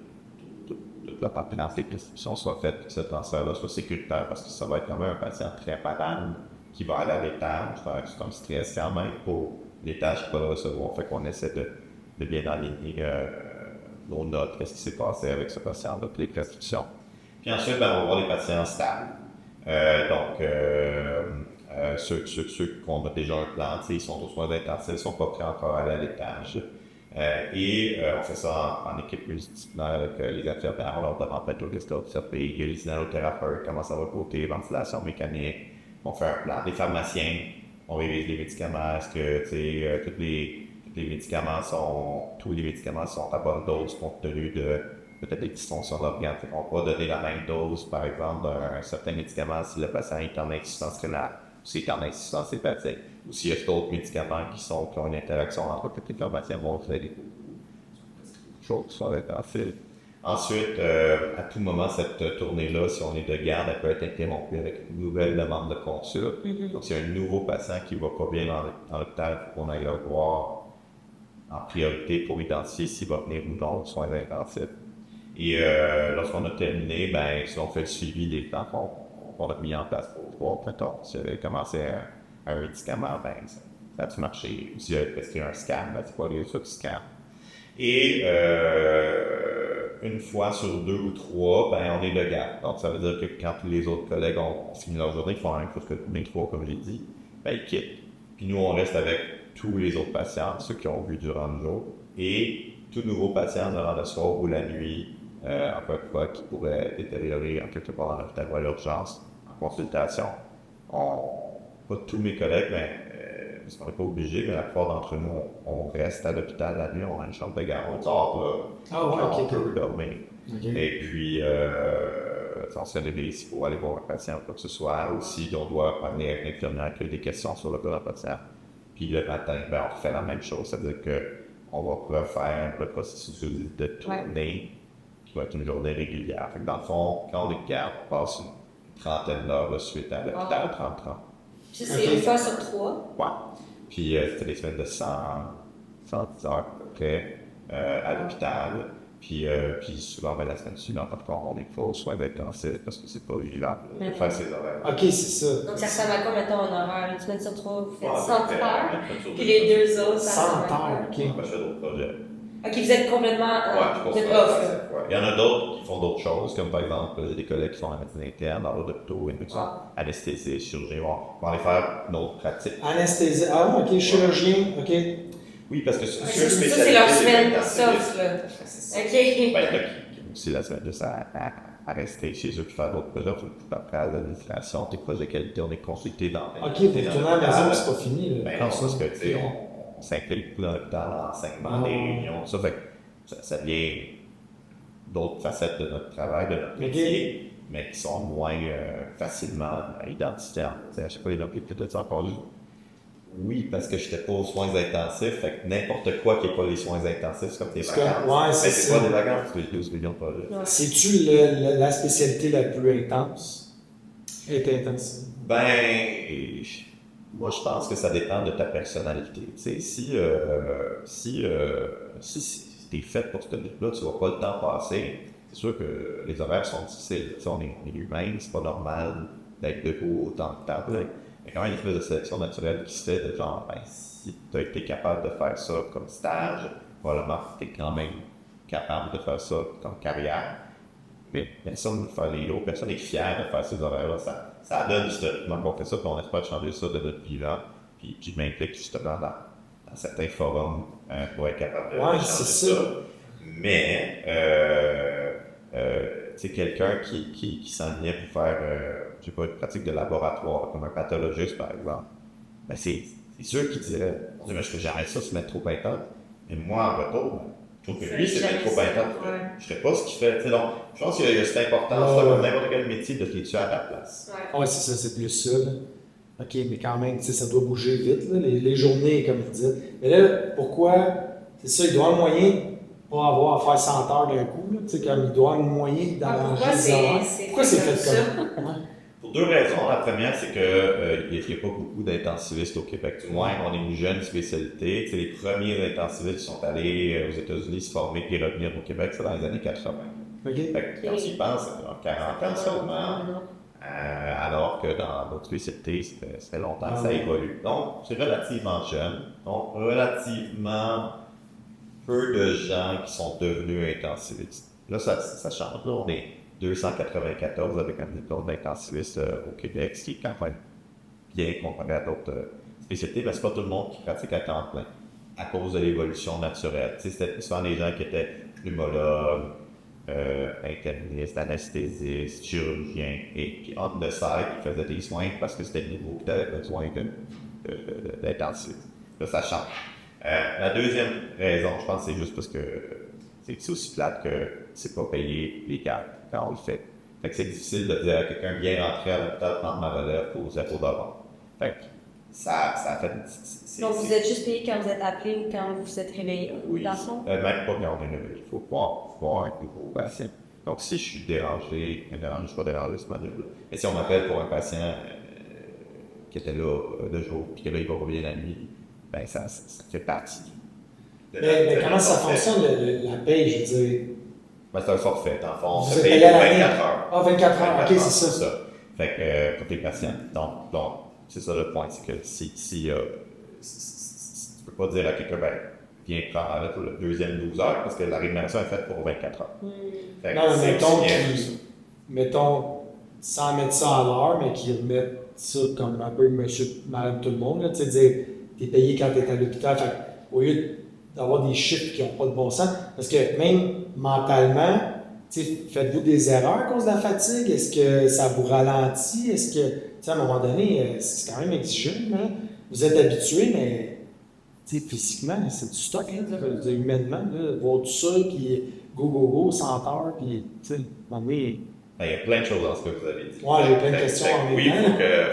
la pertinence des prescriptions soit faite, que ce transfert-là soit sécuritaire, parce que ça va être quand même un patient très malade qui va aller à l'étage. C'est un stress quand même pour l'étage qui va le recevoir. Fait qu'on essaie de bien aligner nos notes, qu'est-ce qui s'est passé avec ce patient-là, puis les prescriptions. Puis ensuite, on va voir les patients stables. Ceux qu'on a déjà un plan, ils sont aux soins intensifs, ils ne sont pas prêts encore à aller à l'étage. On fait ça en équipe multidisciplinaire avec les infirmières. On leur demande peut-être d'observer. Il y a les inhalothérapeutes, comment ça va côté ventilation mécanique. On fait un plan. Les pharmaciens, on révise les médicaments. Est-ce que tous les médicaments sont à bonne dose compte tenu de peut-être des dysfonctions d'organes. On va pas donner la même dose, par exemple, d'un certain médicament si le patient est en insuffisance rénale, ou s'il est en insuffisance hépatique, ou s'il y a d'autres médicaments qui ont une interaction entre eux, peut-être que les pharmaciens vont faire des choses sur le fil. Ensuite, à tout moment, cette tournée-là, si on est de garde, elle peut être interrompue avec une nouvelle demande de consulte. Donc, s'il y a un nouveau patient qui ne va pas bien dans l'hôpital, on aille le voir en priorité pour identifier s'il va venir ou non aux soins intensifs. Et lorsqu'on a terminé, si on fait le suivi des temps qu'on a mis en place pour voir, mettons, si j'avais commencé un médicament, ça a-tu marché? Si j'avais prescrit un scan, c'est pas les ça du scan. Et une fois sur 2 ou 3, on est de garde. Donc, ça veut dire que quand les autres collègues ont fini leur journée, ils font la même chose que les 3, comme j'ai dit, ils quittent. Puis nous, on reste avec tous les autres patients, ceux qui ont vu durant le jour, et tout nouveau patient durant le soir ou la nuit, encore une fois, qui pourrait détériorer en quelque part dans l'hôpital ou à l'urgence, en consultation. Pas tous mes collègues, mais parce qu'on n'est pas obligé, mais la plupart d'entre nous, on reste à l'hôpital la nuit, on a une chambre de garde, on sort là, on peut dormir. Et puis, on se réveille s'il faut aller voir un patient ou quoi que ce soit, ou si on doit parler à l'infirmière qui a des questions sur le cas d'un patient. Puis le matin, on refait la même chose, c'est-à-dire qu'on va refaire le processus de tournée, qui va être une journée régulière. Fait que dans le fond, quand on est garde, on passe une trentaine d'heures de suite à l'hôpital, 30. Puis c'est une fois sur 3. Ouais. Puis c'était des semaines de 110 heures à peu près à l'hôpital. Puis souvent, la semaine suivante, on est pas aux soins intensifs parce que c'est pas vivable de faire ces horaires. OK, c'est ça. Donc ça ressemble à quoi, mettons, un horaire? Une semaine sur 3, vous faites 100 heures, puis les 2 autres, ça 100 ressemble à heures, quoi? OK. Je fais d'autres projets. OK, vous êtes complètement Ouais, vous êtes off, là. Il y en a d'autres qui font d'autres choses, comme par exemple, j'ai des collègues qui sont en médecine interne, dans l'hôpital, anesthésie, chirurgie. On va aller faire une autre pratique. Anesthésie. Ah, OK, chirurgien, OK. Oui, parce que Ça, c'est leur semaine soft, là. OK. Il y en a qui ont aussi la semaine juste à rester chez eux puis faire d'autres projets, après l'administration, tes projets de qualité, on est consulté dans OK, vous tournez à la maison, c'est pas fini. Là. Ben non, parce que, tu sais, on s'implique beaucoup dans l'enseignement, des réunions, ça fait que ça devient d'autres facettes de notre travail, de notre métier, mais qui sont moins facilement identifiables. Je ne sais pas, il a peut-être encore lu. Oui, parce que je n'étais pas aux soins intensifs, fait que n'importe quoi qui n'est pas les soins intensifs, c'est comme tes vacances. Ouais, c'est pas des vacances, c'est 12 millions de projets. C'est-tu la spécialité la plus intense? Intensive? Moi, je pense que ça dépend de ta personnalité. Tu sais, si t'es fait pour ce truc-là, tu vas pas le temps passer. C'est sûr que les horaires sont difficiles. Tu sais, on est humain, c'est pas normal d'être debout autant de temps. Il y a quand même une espèce de sélection naturelle qui se fait de genre, si tu as été capable de faire ça comme stage, probablement tu es quand même capable de faire ça comme carrière. Mais personne n'est fier de faire ces horaires-là. Ça donne historiquement qu'on fait ça, puis on espère changer ça de notre vivant. Puis je m'implique justement dans certains forums pour être capable de changer ça. Mais, tu sais, quelqu'un qui s'enlignait pour faire, je sais pas, une pratique de laboratoire, comme un pathologiste, par exemple, ben c'est sûr qu'il dirait, j'arrête ça, se mettre trop intense. Mais moi, en retour, je trouve que lui, c'est mettre trop intense. Je ne ferais pas ce qu'il fait. Donc, je pense qu'il y a cette importance, comme n'importe quel métier, de t'étudier à ta place. Oui, c'est ça, c'est plus ça. Là. OK, mais quand même, ça doit bouger vite, là, les journées, comme vous dites. Mais là, pourquoi, c'est ça, il doit avoir moyen de pas avoir à faire 100 heures d'un coup, là, comme il doit avoir moyen d'arranger les horaires. Pourquoi c'est fait comme ça? Pour deux raisons. La première, c'est qu'il n'y a pas beaucoup d'intensivistes au Québec. Du moins, on est une jeune spécialité. Les premiers intensivistes sont allés aux États-Unis se former puis revenir au Québec, c'est dans les années 80. Okay. Quand tu y penses, ça fait 40 ans seulement. Alors que dans d'autres spécialités, ça fait longtemps que ça évolue. Donc, c'est relativement jeune. Donc, relativement peu de gens qui sont devenus intensivistes. Là, ça change. Là, on est 294 avec un diplôme d'intensiviste au Québec, ce qui est quand même bien comparé à d'autres spécialités, mais c'est pas tout le monde qui pratique à temps plein à cause de l'évolution naturelle. C'était souvent des gens qui étaient pneumologues, internistes, anesthésistes, chirurgiens, et puis on the side, ils faisaient des soins parce que c'était le niveau qui avait besoin d'intensiviste. Là, ça change. La deuxième raison, je pense, c'est juste parce que c'est aussi plate que c'est pas payé légal quand on le fait. Fait que c'est difficile de dire à quelqu'un bien rentrer à l'hôpital, prendre ma relève pour $0. Fait que ça fait. Donc vous êtes juste payé quand vous êtes appelé ou quand vous êtes réveillé? Oui. Dans le fond? Même pas quand on est réveillé. Il faut voir un nouveau patient. Donc si je suis dérangé, je ne suis pas dérangé, c'est pas grave. Mais si on m'appelle pour un patient qui était là de jour, puis que là il va revenir la nuit, ben ça fait partie. Mais comment ça fonctionne, la paye, je veux dire? Ben, c'est un forfait, dans le fond. Vous C'est êtes payé payé pour à l'année? 24 heures. Ah, 24 heures, ok, c'est ça. Fait que pour tes patients. Donc c'est ça le point, c'est que si tu peux pas dire à quelqu'un, ben, viens prendre pour le deuxième 12 heures, parce que la rémunération est faite pour 24 heures. Fait que Non, c'est mettons, sans mettre ça à l'heure, mais qu'ils remettent ça comme un peu monsieur, madame, tout le monde, là, tu sais, dire, es payé quand tu es à l'hôpital. Fait, au lieu d'avoir des chiffres qui n'ont pas de bon sens, parce que même mentalement, faites-vous des erreurs à cause de la fatigue? Est-ce que ça vous ralentit? Est-ce que, à un moment donné, c'est quand même exigeant. Hein? Vous êtes habitué, mais physiquement, c'est du stock, hein, humainement, là, voir tout ça, puis go, 100 heures, puis, tu sais, Il y a plein de choses dans ce que vous avez dit. Ouais, j'ai plein de questions en même oui, temps.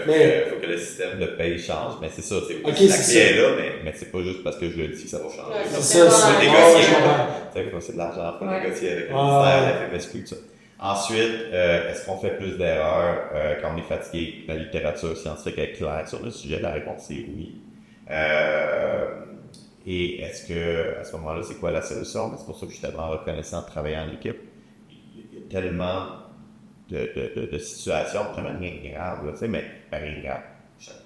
Il faut que le système de paye change, mais c'est ça. La clé est là, mais c'est pas juste parce que je le dis que ça va changer. Ouais, c'est ça, faut négocier. C'est de l'argent, il faut Ouais. négocier avec le ministère, la FMSQ, tout ça. Ensuite, est-ce qu'on fait plus d'erreurs quand on est fatigué? La littérature scientifique est claire sur le sujet. La réponse est oui. Et est-ce que, à ce moment-là, c'est quoi la solution? Mais c'est pour ça que je suis tellement reconnaissant de travailler en équipe. Il y a tellement de situations, vraiment rien de grave, là, tu sais, mais rien de grave.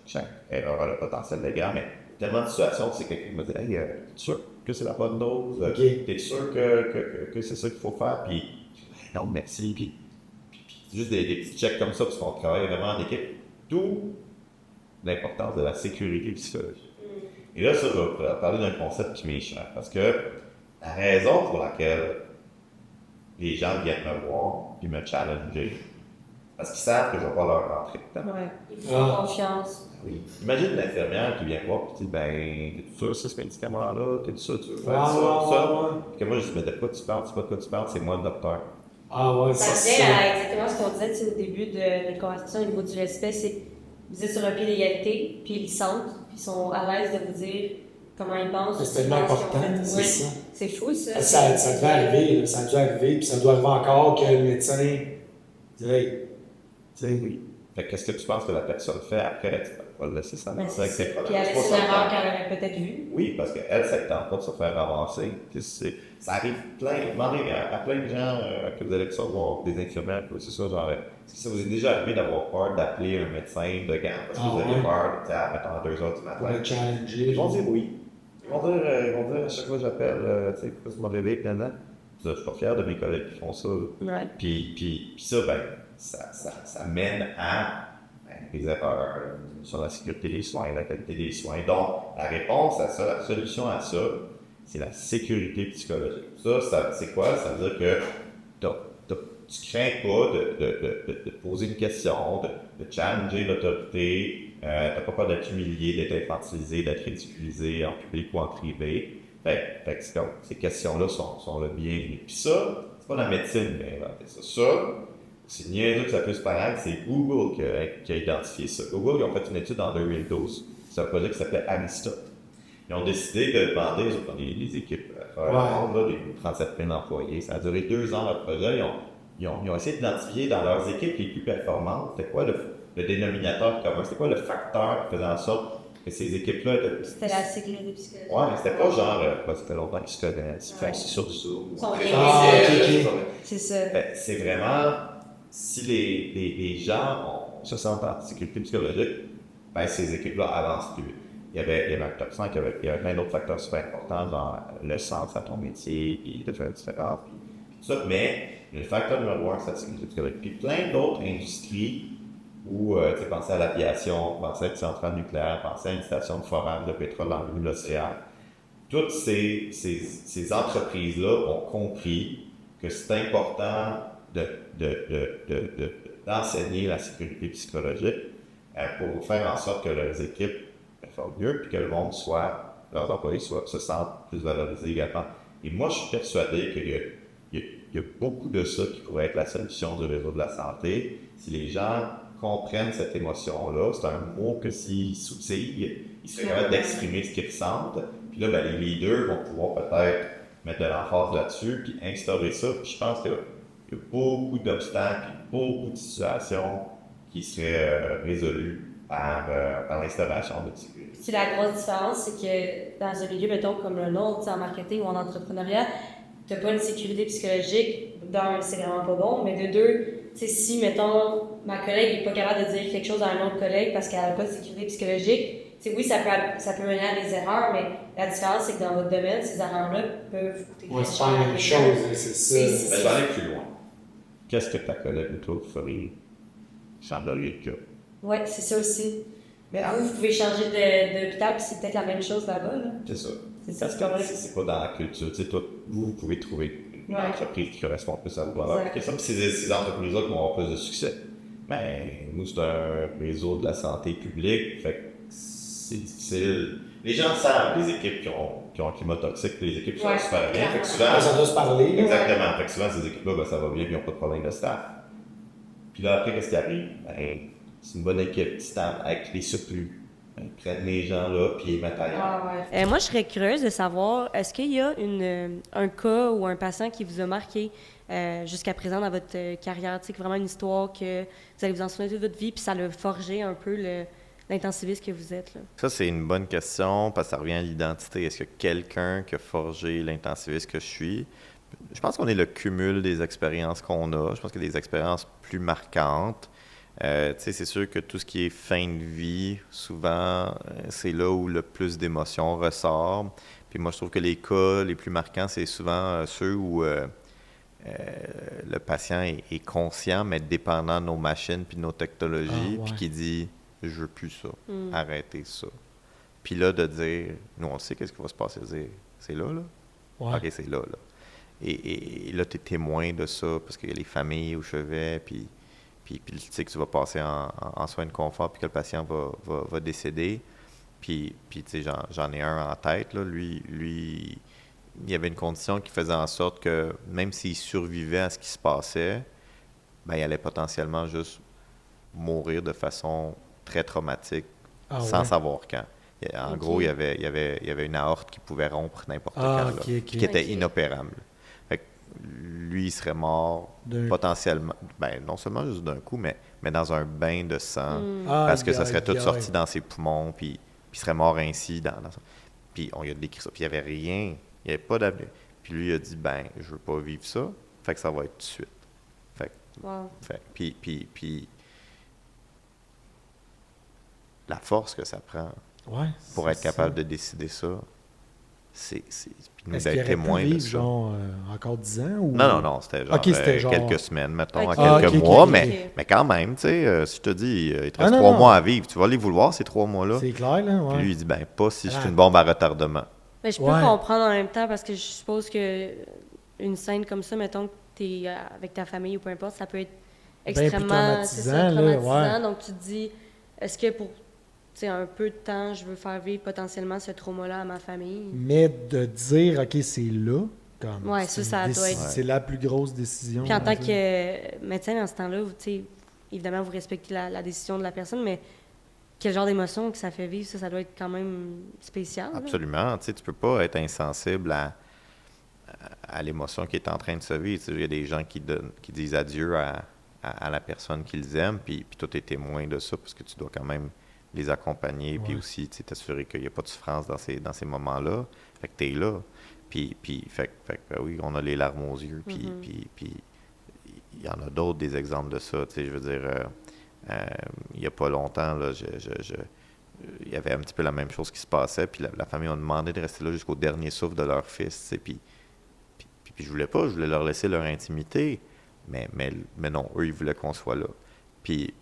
Chaque erreur a le potentiel d'être grave, mais tellement de situations, c'est quelqu'un qui me dit « Hey, t'es sûr que c'est la bonne dose? T'es sûr que c'est ça qu'il faut faire? » Puis, non, merci. Puis c'est juste des petits checks comme ça, parce qu'on travaille vraiment en équipe. D'où l'importance de la sécurité psychologique. Et là, ça, je vais parler d'un concept qui m'est cher, parce que la raison pour laquelle les gens viennent me voir et me challenger, parce qu'ils savent que je ne vais pas leur rentrer dedans. Ouais, il faut faire confiance. Oui. Imagine l'infirmière qui vient voir et dit « Ben, t'es sûr ce médicament-là? T'es sûr tu veux faire ça? » Puis que moi, je dis « Mais de quoi tu parles? C'est pas de quoi tu parles, c'est moi le docteur. » Ah ouais, ça c'est vient ça. à exactement ce qu'on disait au début de la conversation au niveau du respect, c'est vous êtes sur un pied d'égalité, puis ils sentent, puis ils sont à l'aise de vous dire comment ils pensent. C'est tellement important, c'est oui. ça. C'est fou, ça. Ça devait arriver, là, ça a dû arriver, puis ça doit arriver encore que le médecin dit « Hey, tu sais, oui. » Fait que qu'est-ce que tu penses que la personne fait après? Tu peux pas le laisser ça avec ses problèmes. Puis elle laisse une erreur qu'elle aurait peut-être vue. Oui, parce qu'elle, ça ne tente pas de se faire avancer. Ça arrive demandez à plein de gens que vous allez recevoir, des infirmières, c'est ça, genre, est-ce que ça vous est déjà arrivé d'avoir peur d'appeler un médecin de gants parce que vous avez peur, mettons, à 2 heures du matin? Pour le challenger. Ils vont dire oui. Ils vont dire à chaque fois que j'appelle, tu sais, pourquoi tu m'as réveillé, je suis pas fier de mes collègues qui font ça. Ouais. Puis ça, ben, ça mène à des erreurs sur la sécurité des soins, la qualité des soins. Donc, la réponse à ça, la solution à ça, c'est la sécurité psychologique. Ça c'est quoi? Ça veut dire que tu crains pas de poser une question, de challenger l'autorité, t'as pas peur d'être humilié, d'être infantilisé, d'être ridiculisé en public ou en privé. Fait que ces questions-là sont le bienvenu. Puis ça, c'est pas la médecine qui a inventé ça. Ça, c'est niaiseux que ça puisse paraître, c'est Google qui a identifié ça. Google, ils ont fait une étude en 2012. C'est un projet qui s'appelait Aristote. Ils ont décidé de demander les équipes à travers le monde, des 37 000 employés. Ça a duré 2 ans, leur projet. Ils ont essayé d'identifier dans leurs équipes les plus performantes, c'était quoi le dénominateur commun, c'était quoi le facteur qui faisait en sorte que ces équipes-là... C'était la sécurité psychologique. Ouais, mais c'était pas genre, ça fait longtemps qu'ils se connaissent, c'est sur Zoom. Ils sont C'est ça. C'est vraiment, si les gens se sentent en sécurité psychologique, ben ces équipes-là avancent plus vite. Il y avait un facteur 5, il y avait plein d'autres facteurs super importants, genre le sens à ton métier, puis tout ça, etc. Puis tout ça, mais le facteur numéro 1, c'est la sécurité psychologique. Puis plein d'autres industries où, tu sais, pensez à l'aviation, pensez à une centrale nucléaire, pensez à une station de forage de pétrole dans l'océan. Toutes ces entreprises-là ont compris que c'est important d'enseigner la sécurité psychologique pour faire en sorte que leurs équipes performent mieux puis que le monde leurs employés se sentent plus valorisés également. Et moi, je suis persuadé qu'il y a beaucoup de ça qui pourrait être la solution du réseau de la santé. Si les gens comprennent cette émotion-là, c'est un mot que s'ils soutillent, ils seraient capables d'exprimer ce qu'ils ressentent. Puis là, ben, les leaders vont pouvoir peut-être mettre de l'emphase là-dessus, puis instaurer ça. Puis je pense qu'il y a beaucoup d'obstacles, beaucoup de situations qui seraient résolues par l'instauration de sécurité. C'est la grosse différence, c'est que dans un milieu, mettons, comme le nôtre, en marketing ou en entrepreneuriat, tu n'as pas une sécurité psychologique. D'un, c'est vraiment pas bon, mais de deux, si, mettons, ma collègue n'est pas capable de dire quelque chose à un autre collègue parce qu'elle n'a pas de sécurité psychologique, oui, ça peut mener à des erreurs, mais la différence, c'est que dans votre domaine, ces erreurs-là peuvent coûter très cher. C'est pas la même chose, c'est ça. Mais je vais aller plus loin. Qu'est-ce que ta collègue ou toi ferait? Chandelier de cas. Oui, c'est ça aussi. Mais Vous pouvez changer d'hôpital, puis c'est peut-être la même chose là-bas. Là. c'est ça. C'est ça, Parce que c'est pas dans la culture. Tu sais, toi, vous pouvez trouver une entreprise qui correspond plus à vos valeurs. Puis ces entreprises-là qui vont avoir plus de succès. Ben, nous, c'est un réseau de la santé publique. Fait que c'est difficile. Les gens savent les équipes qui ont un climat toxique, puis les équipes qui sont super bien. Fait que souvent, Ça doit se parler. exactement. Fait que souvent, ces équipes-là, ben, ça va bien, puis ils n'ont pas de problème de staff. Puis là, après, qu'est-ce qui arrive? Ben, c'est une bonne équipe stable avec les surplus. Ils prennent les gens là, puis ils les mettent ailleurs. Moi, je serais curieuse de savoir, est-ce qu'il y a un cas ou un patient qui vous a marqué jusqu'à présent dans votre carrière? Tu sais, vraiment une histoire que vous allez vous en souvenir toute votre vie, puis ça a forgé un peu l'intensiviste que vous êtes. Là. Ça, c'est une bonne question parce que ça revient à l'identité. Est-ce qu'il y a quelqu'un qui a forgé l'intensiviste que je suis? Je pense qu'on est le cumul des expériences qu'on a. Je pense qu'il y a des expériences plus marquantes. C'est sûr que tout ce qui est fin de vie, souvent, c'est là où le plus d'émotions ressort. Puis moi, je trouve que les cas les plus marquants, c'est souvent ceux où le patient est conscient, mais dépendant de nos machines puis de nos technologies, puis qui dit « je veux plus ça, arrêtez ça ». Puis là, de dire « nous, on sait qu'est-ce qui va se passer », de dire « c'est là, là? Ouais. OK, c'est là, là ». Et là, tu es témoin de ça, parce qu'il y a les familles au chevet, puis tu sais que tu vas passer en soins de confort, puis que le patient va décéder. Puis tu sais, j'en ai un en tête, là. Lui, il y avait une condition qui faisait en sorte que, même s'il survivait à ce qui se passait, ben, il allait potentiellement juste mourir de façon très traumatique, sans savoir quand. En gros, il y avait une aorte qui pouvait rompre n'importe quand, là, puis qui était inopérable. Fait que lui, il serait mort potentiellement, ben, non seulement juste d'un coup, mais dans un bain de sang, parce que ça serait tout sorti dans ses poumons, puis il serait mort ainsi. Puis on lui a décrit ça, puis il n'y avait rien, il n'y avait pas d'avenir. Puis lui, il a dit, ben, je veux pas vivre ça, fait que ça va être tout de suite. Puis la force que ça prend pour être capable de décider ça, c'est puis nous d'être témoins de ça. Genre, encore 10 ans? Ou... Non, c'était genre, c'était genre quelques semaines, mettons, à quelques mois, mais quand même, tu sais, si je te dis, il te reste 3 mois à vivre, tu vas aller vouloir ces 3 mois-là. C'est clair, là, ouais. Puis lui, il dit, ben, pas si je suis une bombe à retardement. Mais je peux comprendre en même temps, parce que je suppose que une scène comme ça, mettons que tu es avec ta famille ou peu importe, ça peut être extrêmement traumatisant. Donc tu te dis, est-ce que pour un peu de temps, je veux faire vivre potentiellement ce trauma-là à ma famille? Mais de dire, OK, c'est là, comme. Oui, ça doit être. C'est la plus grosse décision. Puis en tant que médecin, dans ce temps-là, évidemment, vous respectez la décision de la personne, mais quel genre d'émotion que ça fait vivre, ça doit être quand même spécial. Absolument. Tu peux pas être insensible à l'émotion qui est en train de se vivre. Il y a des gens qui disent adieu à la personne qu'ils aiment, puis toi, tu es témoin de ça, parce que tu dois quand même les accompagner, puis aussi t'assurer qu'il n'y a pas de souffrance dans ces moments-là. Fait que tu es là. Puis ben oui, on a les larmes aux yeux, puis il y en a d'autres des exemples de ça. Je veux dire, il n'y a pas longtemps, là, il y avait un petit peu la même chose qui se passait, puis la famille a demandé de rester là jusqu'au dernier souffle de leur fils, puis je voulais leur laisser leur intimité, mais non, eux, ils voulaient qu'on soit là. Puis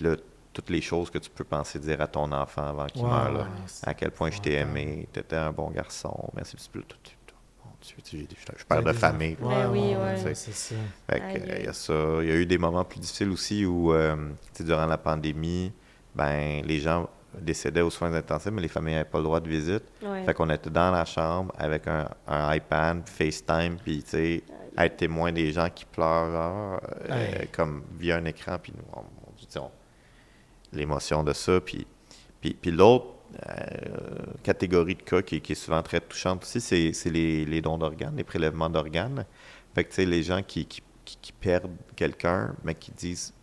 là, toutes les choses que tu peux penser dire à ton enfant avant qu'il meure, là, à quel point je t'ai aimé, tu étais un bon garçon, merci. Je suis père de famille. C'est ça. Fait que, il y a ça. Il y a eu des moments plus difficiles aussi où, durant la pandémie, ben, les gens décédaient aux soins intensifs, mais les familles n'avaient pas le droit de visite. Fait qu'on était dans la chambre avec un iPad, FaceTime, puis être témoin des gens qui pleurent comme via un écran, puis nous, l'émotion de ça. Puis l'autre catégorie de cas qui est souvent très touchante aussi, c'est les dons d'organes, les prélèvements d'organes. Fait que, les gens qui perdent quelqu'un, mais qui disent,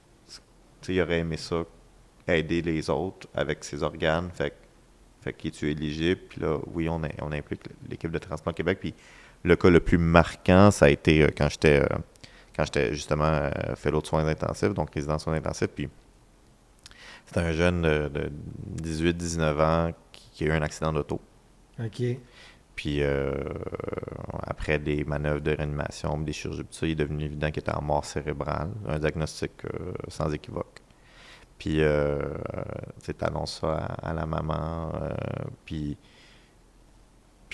ils auraient aimé ça, aider les autres avec ses organes, fait qu'es-tu éligible? Puis là, oui, on implique l'équipe de Transplant Québec. Puis le cas le plus marquant, ça a été quand j'étais justement fellow de soins intensifs, donc résident de soins intensifs, puis c'était un jeune de 18-19 ans qui a eu un accident d'auto. OK. Puis après des manœuvres de réanimation, des chirurgies, tout ça, il est devenu évident qu'il était en mort cérébrale, un diagnostic sans équivoque. Puis, tu annonces ça à la maman, puis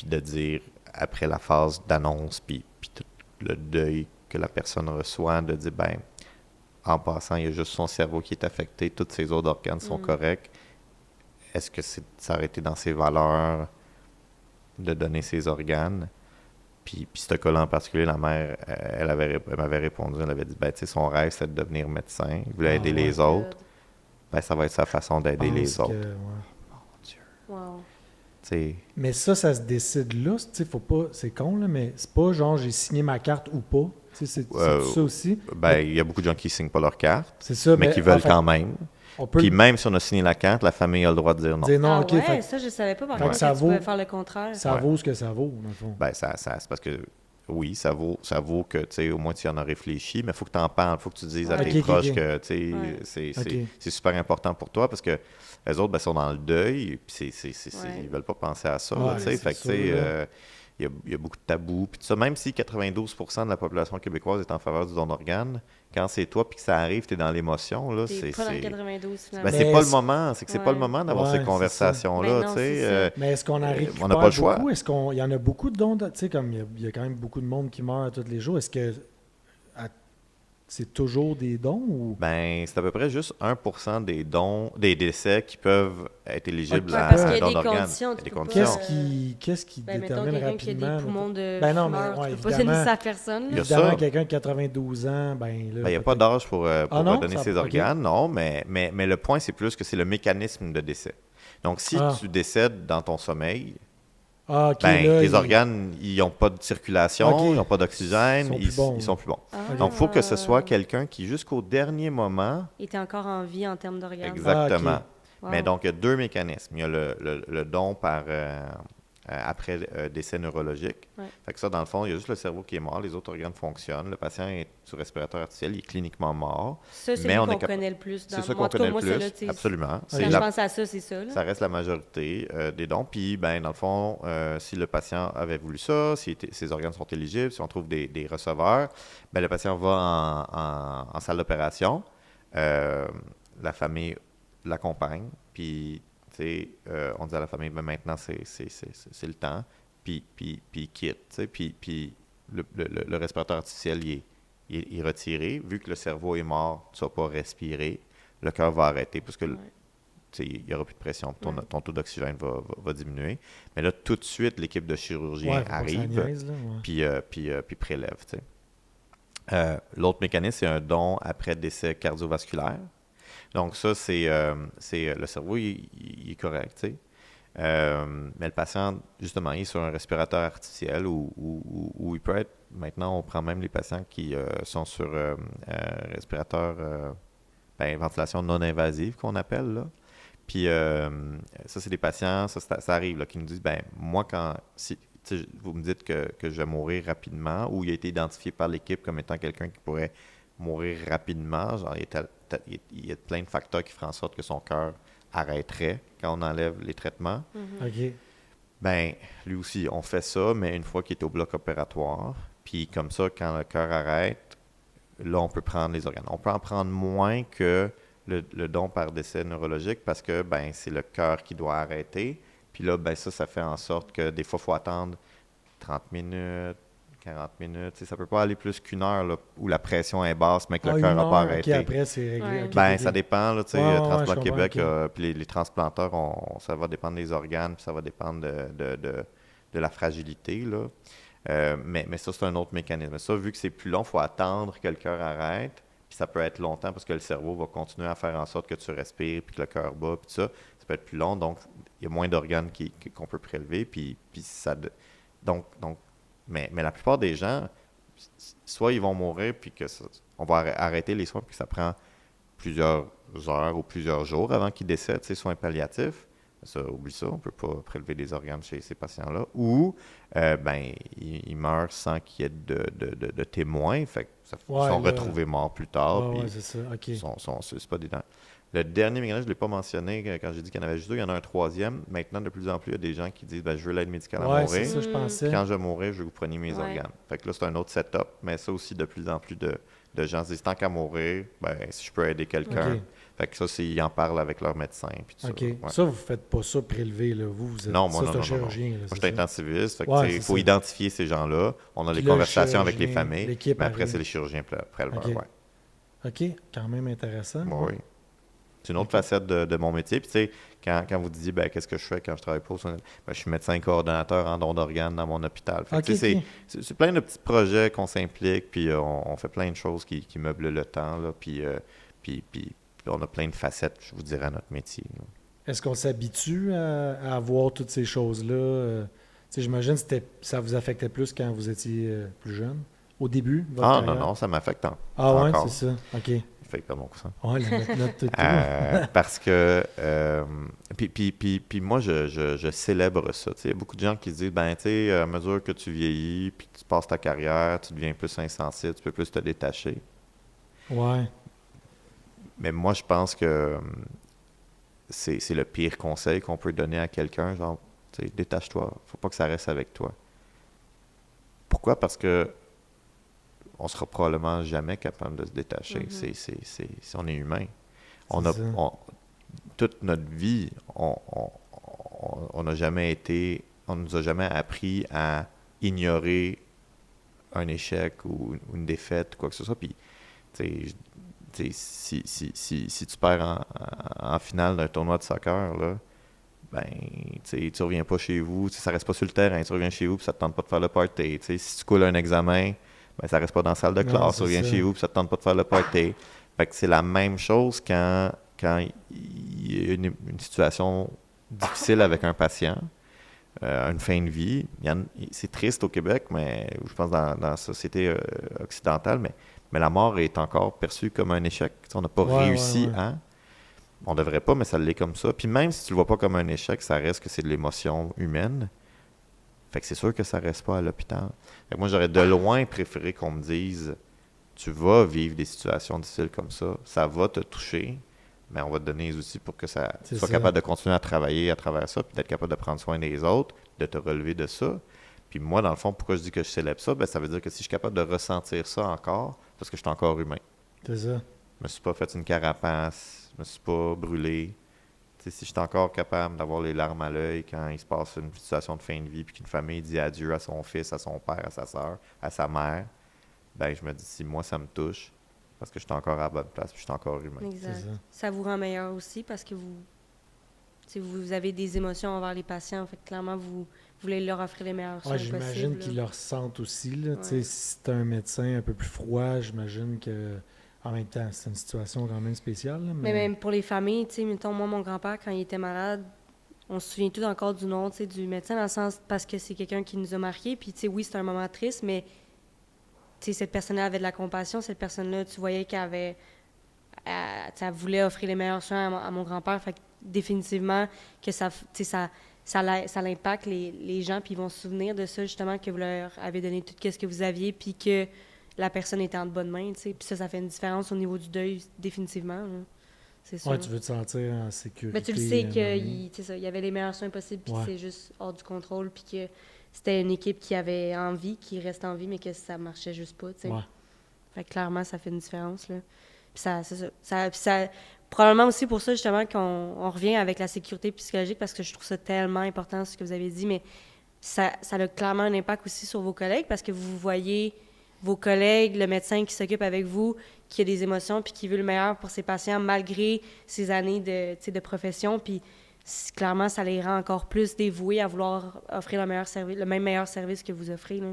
de dire, après la phase d'annonce, puis tout le deuil que la personne reçoit, de dire, ben, en passant, il y a juste son cerveau qui est affecté, tous ses autres organes sont corrects. Est-ce que ça aurait été dans ses valeurs de donner ses organes? Puis ce cas-là en particulier, la mère, elle m'avait répondu, elle avait dit, ben, tu sais, son rêve, c'est de devenir médecin, il voulait aider les autres. Ben, ça va être sa façon d'aider les autres. Ouais. Mon Dieu. Wow. T'sais, Mais ça se décide là. Faut pas, c'est con, là, mais c'est pas genre j'ai signé ma carte ou pas. C'est tout ça aussi. Ben, il y a beaucoup de gens qui ne signent pas leur carte, C'est ça, mais qui veulent quand même. On peut Puis même si on a signé la carte, la famille a le droit de dire non. dire non, Ah ok. ouais, ça, je savais pas par contre ça que tu vaut- pouvais faire le contraire. Ça Ouais. vaut ce que ça vaut, dans le fond. Ben, c'est parce que, oui, ça vaut que, tu sais, au moins tu y en as réfléchi, mais il faut que tu en parles, il faut que tu dises à Ouais. tes Ok, proches ok. que, tu sais, Ouais. c'est super important pour toi parce que les autres, ben, sont dans le deuil, puis Ouais. ils veulent pas penser à ça, Ouais, tu sais. c'est Fait que, tu sûr, sais, là. il y a beaucoup de tabous. Puis ça, même si 92% de la population québécoise est en faveur du don d'organes, quand c'est toi puis que ça arrive, tu es dans l'émotion, là, T'es pas dans le 92 Ben, finalement. c'est Mais pas le c'est- moment, c'est que c'est pas le Ouais. moment d'avoir Ouais, ces c'est conversations-là, Ben non, tu sais. c'est ça. Mais est-ce qu'on en récupère on n'a pas le choix. beaucoup? Est-ce qu'il y en a beaucoup de dons? Tu sais, comme il y a quand même beaucoup de monde qui meurt tous les jours. Est-ce que c'est toujours des dons ou... Ben, c'est à peu près juste 1% des décès qui peuvent être éligibles Ouais, à parce un qu'il y a don des d'organes. conditions, Il y a des tu peux pas- conditions. Qu'est-ce qui Ben, mettons détermine quelqu'un qui a rapidement? des poumons de Ben non, mais fumeur, ouais, tu peux pas évidemment. donner ça à personne. Il y a Évidemment, ça. quelqu'un de 92 ans, ben là... Ben, il n'y a pas peut-être- d'âge pour non? donner Ça- ses ok. organes, non, mais le point, c'est plus que c'est le mécanisme de décès. Donc, si Ah. tu décèdes dans ton sommeil, Ah, ok, ben, là, tes organes, ils n'ont pas de circulation, Ok. ils n'ont pas d'oxygène, Ils sont plus bons. ils sont plus bons. Ah. Donc, il faut que ce soit quelqu'un qui, jusqu'au dernier moment, Il était encore en vie en termes d'organes. exactement. Ah, Wow. Mais donc, il y a deux mécanismes. Il y a le don par après décès neurologique. Ouais. Fait que ça, dans le fond, il y a juste le cerveau qui est mort, les autres organes fonctionnent. Le patient est sous respirateur artificiel, il est cliniquement mort. Ça, c'est mais lui on est qu'on cap- connaît le plus. C'est dans- ça moi, en qu'on tout cas, connaît le moi, plus. celle-là, tu sais, Absolument. Quand C'est je la- pense à ça, c'est ça. Là. Ça reste la majorité des dons. Puis, ben, dans le fond, si le patient avait voulu ça, si ses organes sont éligibles, si on trouve des receveurs, ben, le patient va en salle d'opération. La famille l'accompagne. Puis, tu sais, on dit à la famille, ben, maintenant, c'est le temps. Puis il quitte. Tu sais, puis le respirateur artificiel, il est retiré. Vu que le cerveau est mort, tu ne vas pas respirer. Le cœur va arrêter parce que il n'y aura plus de pression. Ton taux d'oxygène va diminuer. Mais là, tout de suite, l'équipe de chirurgiens Ouais, faut pas que ça arrive niaise, là, ouais. puis prélève. Tu sais. L'autre mécanisme, c'est un don après décès cardiovasculaire. Donc ça, c'est le cerveau, il est correct. Tu sais. Mais le patient, justement, il est sur un respirateur artificiel où il peut être, maintenant, on prend même les patients qui sont sur respirateur, ventilation non invasive qu'on appelle, là. Puis ça, c'est des patients, ça arrive, là, qui nous disent, ben moi, si vous me dites que je vais mourir rapidement, ou il a été identifié par l'équipe comme étant quelqu'un qui pourrait mourir rapidement, genre il y a plein de facteurs qui feraient en sorte que son cœur arrêterait quand on enlève les traitements. OK. Ben, lui aussi, on fait ça, mais une fois qu'il est au bloc opératoire, puis comme ça, quand le cœur arrête, là, on peut prendre les organes. On peut en prendre moins que le don par décès neurologique parce que, ben, c'est le cœur qui doit arrêter. Puis là, ben, ça fait en sorte que des fois, il faut attendre 30 minutes, 40 minutes. Ça ne peut pas aller plus qu'une heure là, où la pression est basse, mais que le cœur n'a pas arrêté. Après, c'est réglé. Ouais. OK, Ben, OK. ça dépend, là, tu sais, Ouais, ouais, Transplant je comprends, Québec, ok. puis les transplanteurs, ça va dépendre des organes, puis ça va dépendre de la fragilité, là. Mais ça, c'est un autre mécanisme. Ça, vu que c'est plus long, il faut attendre que le cœur arrête, puis ça peut être longtemps parce que le cerveau va continuer à faire en sorte que tu respires, puis que le cœur bat, puis ça peut être plus long, donc il y a moins d'organes qu'on peut prélever, puis ça... Donc, mais la plupart des gens, soit ils vont mourir, puis on va arrêter les soins, puis ça prend plusieurs heures ou plusieurs jours avant qu'ils décèdent, ces soins palliatifs. Ça, oublie ça, on ne peut pas prélever des organes chez ces patients-là. Ou, ils meurent sans qu'il y ait de témoins, fait que ils Ouais, sont là. retrouvés morts plus tard. Ouais, puis c'est ça. OK. c'est pas des dents. Le dernier mécanisme, je ne l'ai pas mentionné quand j'ai dit qu'il y en avait juste deux, il y en a un troisième. Maintenant, de plus en plus, il y a des gens qui disent je veux l'aide médicale à Ouais, mourir. c'est ça, je pensais. Puis quand je vais mourir, je vais vous prendre mes Ouais. organes. Fait que là, c'est un autre setup, mais ça aussi, de plus en plus de de gens qui disent tant qu'à mourir, ben, si je peux aider quelqu'un. OK. Fait que ça, ils en parlent avec leur médecin. Puis tout OK. ça. Ouais. Ça, vous ne faites pas ça prélevé, là. Vous êtes, Non, moi, ça, c'est un non. chirurgien. Là, Moi, je c'est suis ça? intensiviste. Fait que, Ouais, il faut c'est ça. identifier ces gens-là. On a Puis les là, le conversations avec les chirurgien, familles. l'équipe Mais après, arrive. c'est les chirurgiens préleveurs. OK. Ouais. OK, quand même intéressant. Oui. C'est une autre facette de mon métier. Puis, tu sais, quand vous disiez, ben, qu'est-ce que je fais quand je travaille pour ça? Ben, je suis médecin coordonnateur en don d'organes dans mon hôpital. Fait que, OK, tu sais, OK. c'est plein de petits projets qu'on s'implique, puis on fait plein de choses qui meublent le temps, là, puis on a plein de facettes, je vous dirais, à notre métier. Là. Est-ce qu'on s'habitue à voir toutes ces choses-là? Tu sais, j'imagine que ça vous affectait plus quand vous étiez plus jeune, au début de votre Ah, carrière? non, ça m'affecte Ah ouais, encore. c'est ça. OK. Fait pas mon coussin. Ouais, la note tout. Parce que, puis moi, je célèbre ça. Il y a beaucoup de gens qui se disent, ben, tu sais, à mesure que tu vieillis, puis tu passes ta carrière, tu deviens plus insensible, tu peux plus te détacher. Ouais. Mais moi, je pense que c'est le pire conseil qu'on peut donner à quelqu'un, genre, tu sais, détache-toi, faut pas que ça reste avec toi. Pourquoi? Parce que on sera probablement jamais capable de se détacher. Si on est humain. Toute notre vie, on n'a jamais été, on nous a jamais appris à ignorer un échec ou une défaite, quoi que ce soit. Puis, tu sais, si tu perds en finale d'un tournoi de soccer, là, ben, tu reviens pas chez vous, ça reste pas sur le terrain, tu reviens chez vous puis ça te tente pas de faire le party. Si tu coules un examen, ben, ça reste pas dans la salle de classe, tu reviens chez vous puis ça te tente pas de faire le party. Fait que c'est la même chose quand il y a une situation difficile avec un patient, une fin de vie. C'est triste au Québec, mais je pense dans la société occidentale, mais la mort est encore perçue comme un échec. On n'a pas réussi à... On devrait pas, mais ça l'est comme ça. Puis même si tu le vois pas comme un échec, ça reste que c'est de l'émotion humaine. Fait que c'est sûr que ça reste pas à l'hôpital. Fait que moi, j'aurais de loin préféré qu'on me dise « Tu vas vivre des situations difficiles comme ça va te toucher, mais on va te donner les outils pour que tu sois capable de continuer à travailler à travers ça, puis d'être capable de prendre soin des autres, de te relever de ça. » Puis moi, dans le fond, pourquoi je dis que je célèbre ça? Ben, ça veut dire que si je suis capable de ressentir ça encore, parce que je suis encore humain. C'est ça. Je me suis pas fait une carapace, je me suis pas brûlé. T'sais, si je suis encore capable d'avoir les larmes à l'œil quand il se passe une situation de fin de vie puis qu'une famille dit adieu à son fils, à son père, à sa soeur, à sa mère, ben je me dis si moi ça me touche, parce que je suis encore à la bonne place puis je suis encore humain. Exact. Ça vous rend meilleur aussi parce que vous avez des émotions envers les patients. Fait que clairement, vous voulez leur offrir les meilleurs soins possibles. J'imagine qu'ils le ressentent aussi. Là. Si c'est un médecin un peu plus froid, j'imagine que en même temps, c'est une situation quand même spéciale. Là, mais même pour les familles, tu sais, mettons, moi, mon grand-père, quand il était malade, on se souvient tous encore du nom, tu sais, du médecin, dans le sens parce que c'est quelqu'un qui nous a marqués. Puis, tu sais, oui, c'est un moment triste, mais, tu sais, cette personne-là avait de la compassion. Cette personne-là, tu voyais qu'elle avait... Elle voulait offrir les meilleurs soins à mon grand-père. Fait que, définitivement, que ça l'impacte les gens, puis ils vont se souvenir de ça, justement, que vous leur avez donné tout ce que vous aviez, puis que la personne était en de bonnes mains, tu sais. Puis ça fait une différence au niveau du deuil, définitivement. Là. C'est sûr. Ouais, tu veux te sentir en sécurité. Mais tu le sais qu'il y avait les meilleurs soins possibles, puis c'est juste hors du contrôle, puis que c'était une équipe qui avait envie, qui reste en vie, mais que ça marchait juste pas, tu sais. Ouais. Fait que clairement, ça fait une différence, là. Puis ça probablement aussi pour ça, justement, qu'on revient avec la sécurité psychologique, parce que je trouve ça tellement important, ce que vous avez dit, mais ça a clairement un impact aussi sur vos collègues, parce que vous voyez vos collègues, le médecin qui s'occupe avec vous, qui a des émotions, puis qui veut le meilleur pour ses patients, malgré ses années de profession, puis clairement, ça les rend encore plus dévoués à vouloir offrir le même meilleur service que vous offrez, là.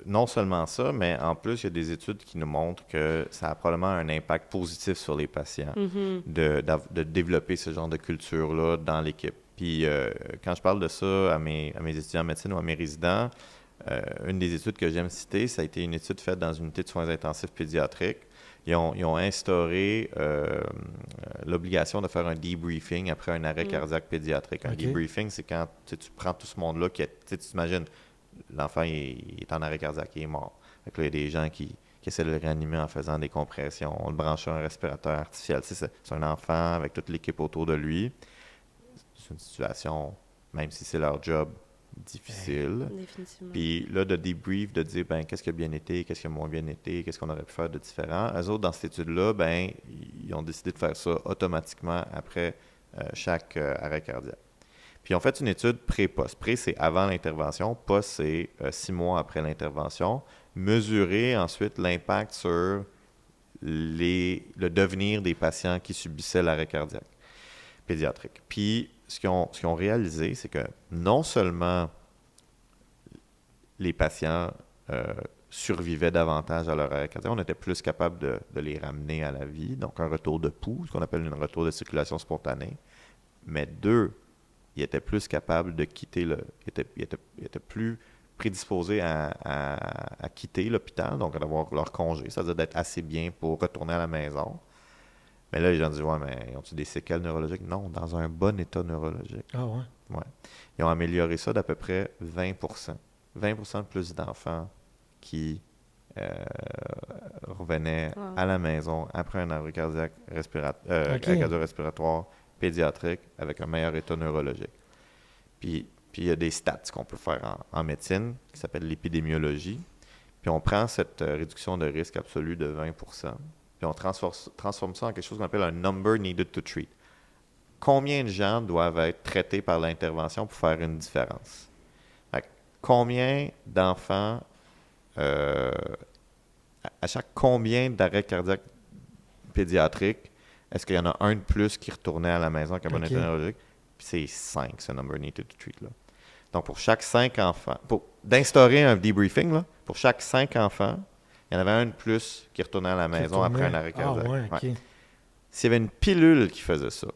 Non seulement ça, mais en plus, il y a des études qui nous montrent que ça a probablement un impact positif sur les patients de développer ce genre de culture-là dans l'équipe. Puis quand je parle de ça à mes étudiants en médecine ou à mes résidents, une des études que j'aime citer, ça a été une étude faite dans une unité de soins intensifs pédiatriques. Ils ont instauré l'obligation de faire un debriefing après un arrêt cardiaque pédiatrique. Un debriefing, c'est quand tu prends tout ce monde-là, tu t'imagines, l'enfant il est en arrêt cardiaque, il est mort. Fait que là, il y a des gens qui essaient de le réanimer en faisant des compressions. On le branche sur un respirateur artificiel. C'est un enfant avec toute l'équipe autour de lui. C'est une situation, même si c'est leur job, difficile. Définitivement. Puis là, de débrief, de dire, ben qu'est-ce qui a bien été, qu'est-ce qui a moins bien été, qu'est-ce qu'on aurait pu faire de différent. Eux autres, dans cette étude-là, ben ils ont décidé de faire ça automatiquement après chaque arrêt cardiaque. Puis ils ont fait une étude pré-post. Pré, c'est avant l'intervention. Post, c'est 6 mois après l'intervention. Mesurer ensuite l'impact sur le devenir des patients qui subissaient l'arrêt cardiaque pédiatrique. Puis ce qu'ils ont réalisé, c'est que non seulement les patients survivaient davantage à leur arrêt cardiaque, on était plus capable de les ramener à la vie, donc un retour de pouls, ce qu'on appelle un retour de circulation spontanée, mais 2, ils étaient plus capables de quitter ils étaient plus prédisposés à quitter l'hôpital, donc à avoir leur congé, c'est-à-dire d'être assez bien pour retourner à la maison. Mais là, les gens disent, ouais, mais ont-ils des séquelles neurologiques? Non, dans un bon état neurologique. Ah ouais? Ouais. Ils ont amélioré ça d'à peu près 20%. 20% de plus d'enfants qui revenaient à la maison après un arrêt cardiaque cardio-respiratoire pédiatrique avec un meilleur état neurologique. Puis il y a des stats qu'on peut faire en médecine qui s'appelle l'épidémiologie. Puis on prend cette réduction de risque absolue de 20%, puis on transforme ça en quelque chose qu'on appelle un number needed to treat. Combien de gens doivent être traités par l'intervention pour faire une différence? Combien d'enfants, à chaque combien d'arrêts cardiaques pédiatriques, est-ce qu'il y en a un de plus qui retournait à la maison avec un bon état neurologique? Puis c'est 5, ce number needed to treat là. Donc pour chaque 5 enfants, d'instaurer un debriefing, là, pour chaque 5 enfants, il y en avait un de plus qui retournait à la maison après un arrêt cardiaque. Ah ouais, OK. Ouais. S'il y avait une pilule qui faisait ça,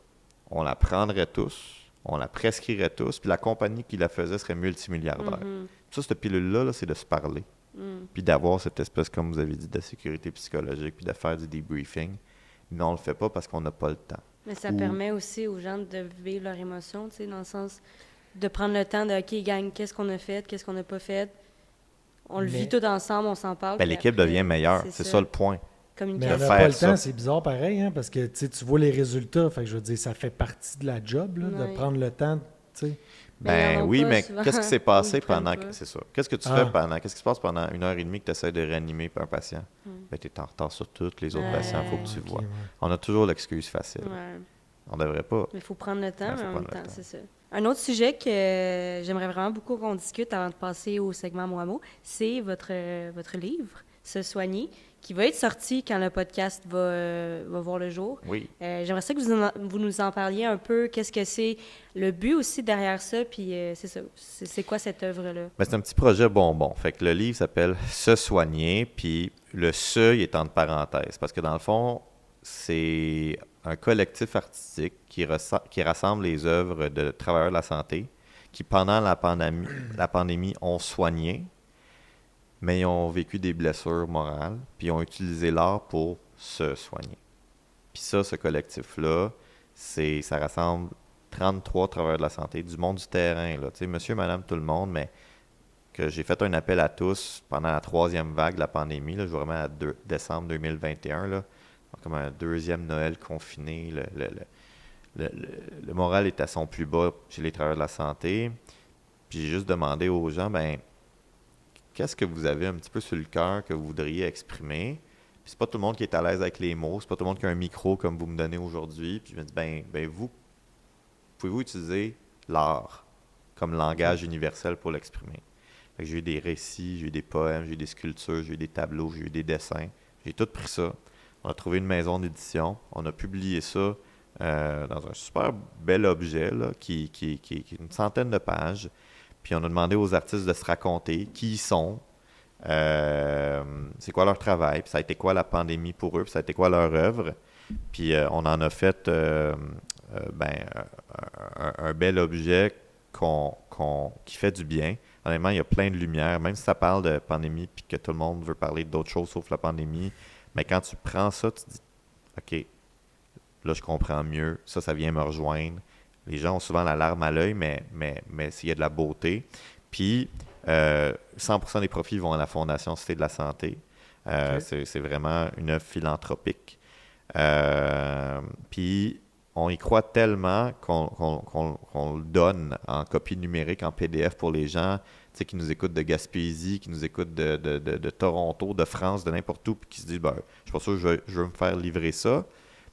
on la prendrait tous, on la prescrirait tous, puis la compagnie qui la faisait serait multimilliardaire. Ça, cette pilule-là, là, c'est de se parler. Puis d'avoir cette espèce, comme vous avez dit, de sécurité psychologique, puis de faire du debriefing. Mais on ne le fait pas parce qu'on n'a pas le temps. Mais ça permet aussi aux gens de vivre leurs émotions, tu sais, dans le sens de prendre le temps de, OK, gang, qu'est-ce qu'on a fait, qu'est-ce qu'on n'a pas fait. On le vit tout ensemble, on s'en parle. Ben, l'équipe devient meilleure, c'est ça le point. Mais on n'a pas le temps, c'est bizarre pareil, hein, parce que tu vois les résultats, fait que je veux dire, ça fait partie de la job, là, de prendre le temps, tu sais. Ben oui, mais qu'est-ce qui s'est passé pendant... C'est ça. Qu'est-ce que tu fais pendant... Qu'est-ce qui se passe pendant 1h30 que tu essaies de réanimer un patient? Ben, tu es en retard sur tous les autres patients, il faut que tu vois. On a toujours l'excuse facile. On devrait pas... Mais il faut prendre le temps, mais en même temps, c'est ça. Un autre sujet que j'aimerais vraiment beaucoup qu'on discute avant de passer au segment Mot à mot, c'est votre livre, Se soigner, qui va être sorti quand le podcast va voir le jour. Oui. J'aimerais ça que vous nous en parliez un peu. Qu'est-ce que c'est le but aussi derrière ça? Puis c'est ça. C'est quoi cette œuvre-là? Ben, c'est un petit projet bonbon. Fait que le livre s'appelle Se soigner, puis le « se » il est entre parenthèses. Parce que dans le fond, c'est un collectif artistique qui rassemble les œuvres de travailleurs de la santé qui, pendant la pandémie ont soigné, mais ils ont vécu des blessures morales, puis ils ont utilisé l'art pour se soigner. Puis ça, ce collectif-là, ça rassemble 33 travailleurs de la santé, du monde du terrain, là, tu sais, monsieur, madame, tout le monde, mais que j'ai fait un appel à tous pendant la 3e vague de la pandémie, là, je vous remets à décembre 2021, là, comme un 2e Noël confiné, le moral est à son plus bas chez les travailleurs de la santé, puis j'ai juste demandé aux gens, ben qu'est-ce que vous avez un petit peu sur le cœur que vous voudriez exprimer? Puis c'est pas tout le monde qui est à l'aise avec les mots, c'est pas tout le monde qui a un micro comme vous me donnez aujourd'hui. Puis je me dis, ben vous, pouvez-vous utiliser l'art comme langage universel pour l'exprimer? Fait que j'ai eu des récits, j'ai eu des poèmes, j'ai eu des sculptures, j'ai eu des tableaux, j'ai eu des dessins. J'ai tout pris ça. On a trouvé une maison d'édition. On a publié ça dans un super bel objet là, qui est une centaine de pages. Puis on a demandé aux artistes de se raconter qui ils sont, c'est quoi leur travail, puis ça a été quoi la pandémie pour eux, puis ça a été quoi leur œuvre. Puis on en a fait un bel objet qui fait du bien. Honnêtement, il y a plein de lumière, même si ça parle de pandémie puis que tout le monde veut parler d'autres choses sauf la pandémie. Mais quand tu prends ça, tu te dis « OK, là je comprends mieux, ça vient me rejoindre ». Les gens ont souvent la larme à l'œil, mais s'il y a de la beauté. Puis, 100% des profits vont à la Fondation Cité de la Santé. Okay. C'est vraiment une œuvre philanthropique. Puis, on y croit tellement qu'on le donne en copie numérique, en PDF pour les gens qui nous écoutent de Gaspésie, qui nous écoutent de Toronto, de France, de n'importe où, puis qui se disent ben, je suis pas sûr que je veux me faire livrer ça.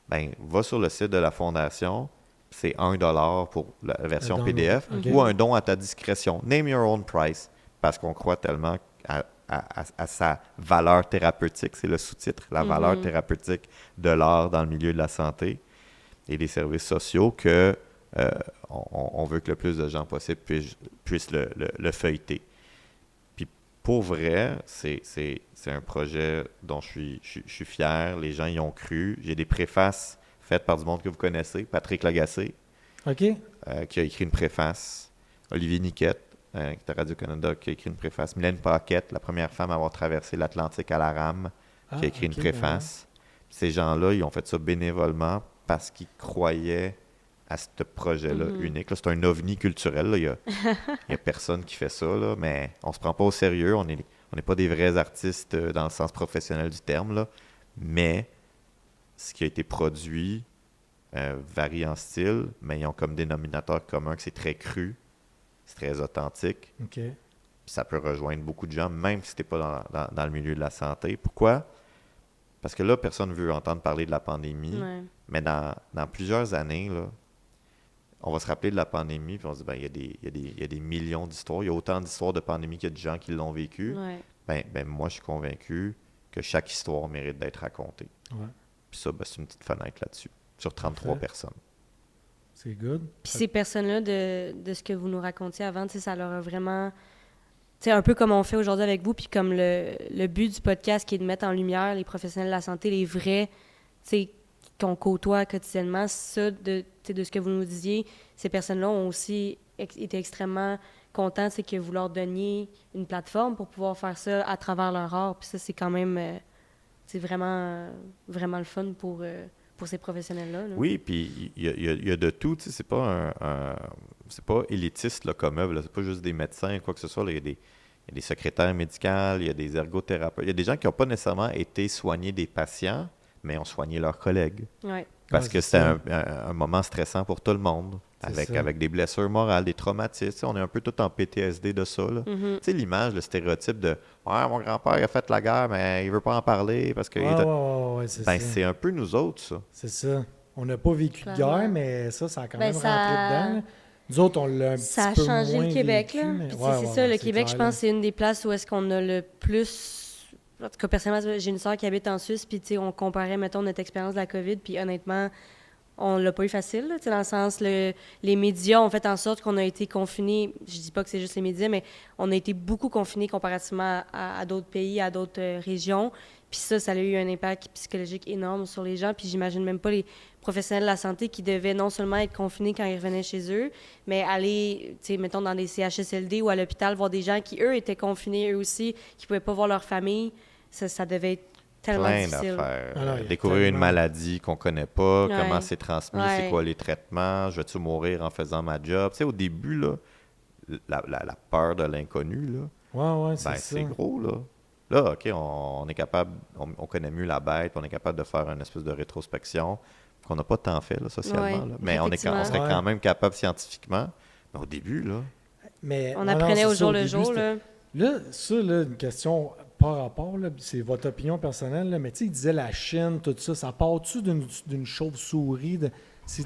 Ben, va sur le site de la Fondation, c'est $1 pour la version PDF, ou un don à ta discrétion. Name your own price, parce qu'on croit tellement à sa valeur thérapeutique, c'est le sous-titre, la valeur thérapeutique de l'art dans le milieu de la santé et des services sociaux, que on veut que le plus de gens possible puissent le feuilleter. Puis pour vrai, c'est un projet dont je suis fier. Les gens y ont cru. J'ai des préfaces faites par du monde que vous connaissez. Patrick Lagacé, qui a écrit une préface. Olivier Niquette, qui est à Radio-Canada, qui a écrit une préface. Mylène Paquette, la première femme à avoir traversé l'Atlantique à la rame, qui a écrit une préface. Ces gens-là, ils ont fait ça bénévolement parce qu'ils croyaient à ce projet-là unique. Là, c'est un ovni culturel. Là. Il y a personne qui fait ça, là, mais on se prend pas au sérieux. On n'est pas des vrais artistes dans le sens professionnel du terme, là. Mais ce qui a été produit varie en style, mais ils ont comme dénominateur commun que c'est très cru, c'est très authentique. Okay. Ça peut rejoindre beaucoup de gens, même si tu n'es pas dans le milieu de la santé. Pourquoi? Parce que là, personne ne veut entendre parler de la pandémie. Ouais. Mais dans plusieurs années, là, on va se rappeler de la pandémie, puis on se dit, il y a des millions d'histoires. Il y a autant d'histoires de pandémie qu'il y a de gens qui l'ont vécu. Ouais. Ben, moi, je suis convaincu que chaque histoire mérite d'être racontée. Ouais. Puis ça, c'est une petite fenêtre là-dessus, sur 33 personnes. C'est good. Puis ces personnes-là, de ce que vous nous racontiez avant, ça leur a vraiment... C'est un peu comme on fait aujourd'hui avec vous, puis comme le but du podcast qui est de mettre en lumière les professionnels de la santé, les vrais, qu'on côtoie quotidiennement. Ça, de ce que vous nous disiez, ces personnes-là ont aussi été extrêmement contents que vous leur donniez une plateforme pour pouvoir faire ça à travers leur art. Puis ça, c'est quand même c'est vraiment, vraiment le fun pour ces professionnels-là. Là. Oui, puis il y a de tout. C'est pas c'est pas élitiste là, comme œuvre. C'est pas juste des médecins ou quoi que ce soit. Il y a des secrétaires médicales, il y a des ergothérapeutes. Il y a des gens qui n'ont pas nécessairement été soignés des patients, mais ont soigné leurs collègues. Ouais. Parce que c'était un moment stressant pour tout le monde, avec des blessures morales, des traumatismes. On est un peu tout en PTSD de ça. Tu sais, l'image, le stéréotype de « Ouais, mon grand-père il a fait la guerre, mais il veut pas en parler parce que... » c'est un peu nous autres, ça. C'est ça. On n'a pas vécu de guerre, mais ça a quand même rentré dedans. Là. Nous autres, on l'a un petit peu moins vécu. Ça a changé le Québec, là. Mais... c'est ça, le Québec, je pense, c'est une des places où est-ce qu'on a le plus... En tout cas, personnellement, j'ai une sœur qui habite en Suisse, puis on comparait, mettons, notre expérience de la COVID, puis honnêtement, on l'a pas eu facile, là, dans le sens, les médias ont fait en sorte qu'on a été confinés, je dis pas que c'est juste les médias, mais on a été beaucoup confinés comparativement à d'autres pays, à d'autres régions, puis ça a eu un impact psychologique énorme sur les gens, puis j'imagine même pas les professionnels de la santé qui devaient non seulement être confinés quand ils revenaient chez eux, mais aller, mettons, dans des CHSLD ou à l'hôpital, voir des gens qui, eux, étaient confinés, eux aussi, qui pouvaient pas voir leur famille. Ça devait être tellement difficile. Plein d'affaires. Découvrir une maladie qu'on connaît pas, comment c'est transmis, c'est quoi les traitements, je vais-tu mourir en faisant ma job. Tu sais, au début, là, la peur de l'inconnu, là, c'est gros, là. Là, OK, on est capable, on connaît mieux la bête, on est capable de faire une espèce de rétrospection qu'on n'a pas tant fait, là, socialement. Là. Mais on serait quand même capable scientifiquement. Mais au début, là... on apprenait au jour le jour, là. Là, ça, là, une question par rapport, là, c'est votre opinion personnelle, là, mais tu sais, il disait la Chine, tout ça, ça part-tu d'une chauve-souris? C'est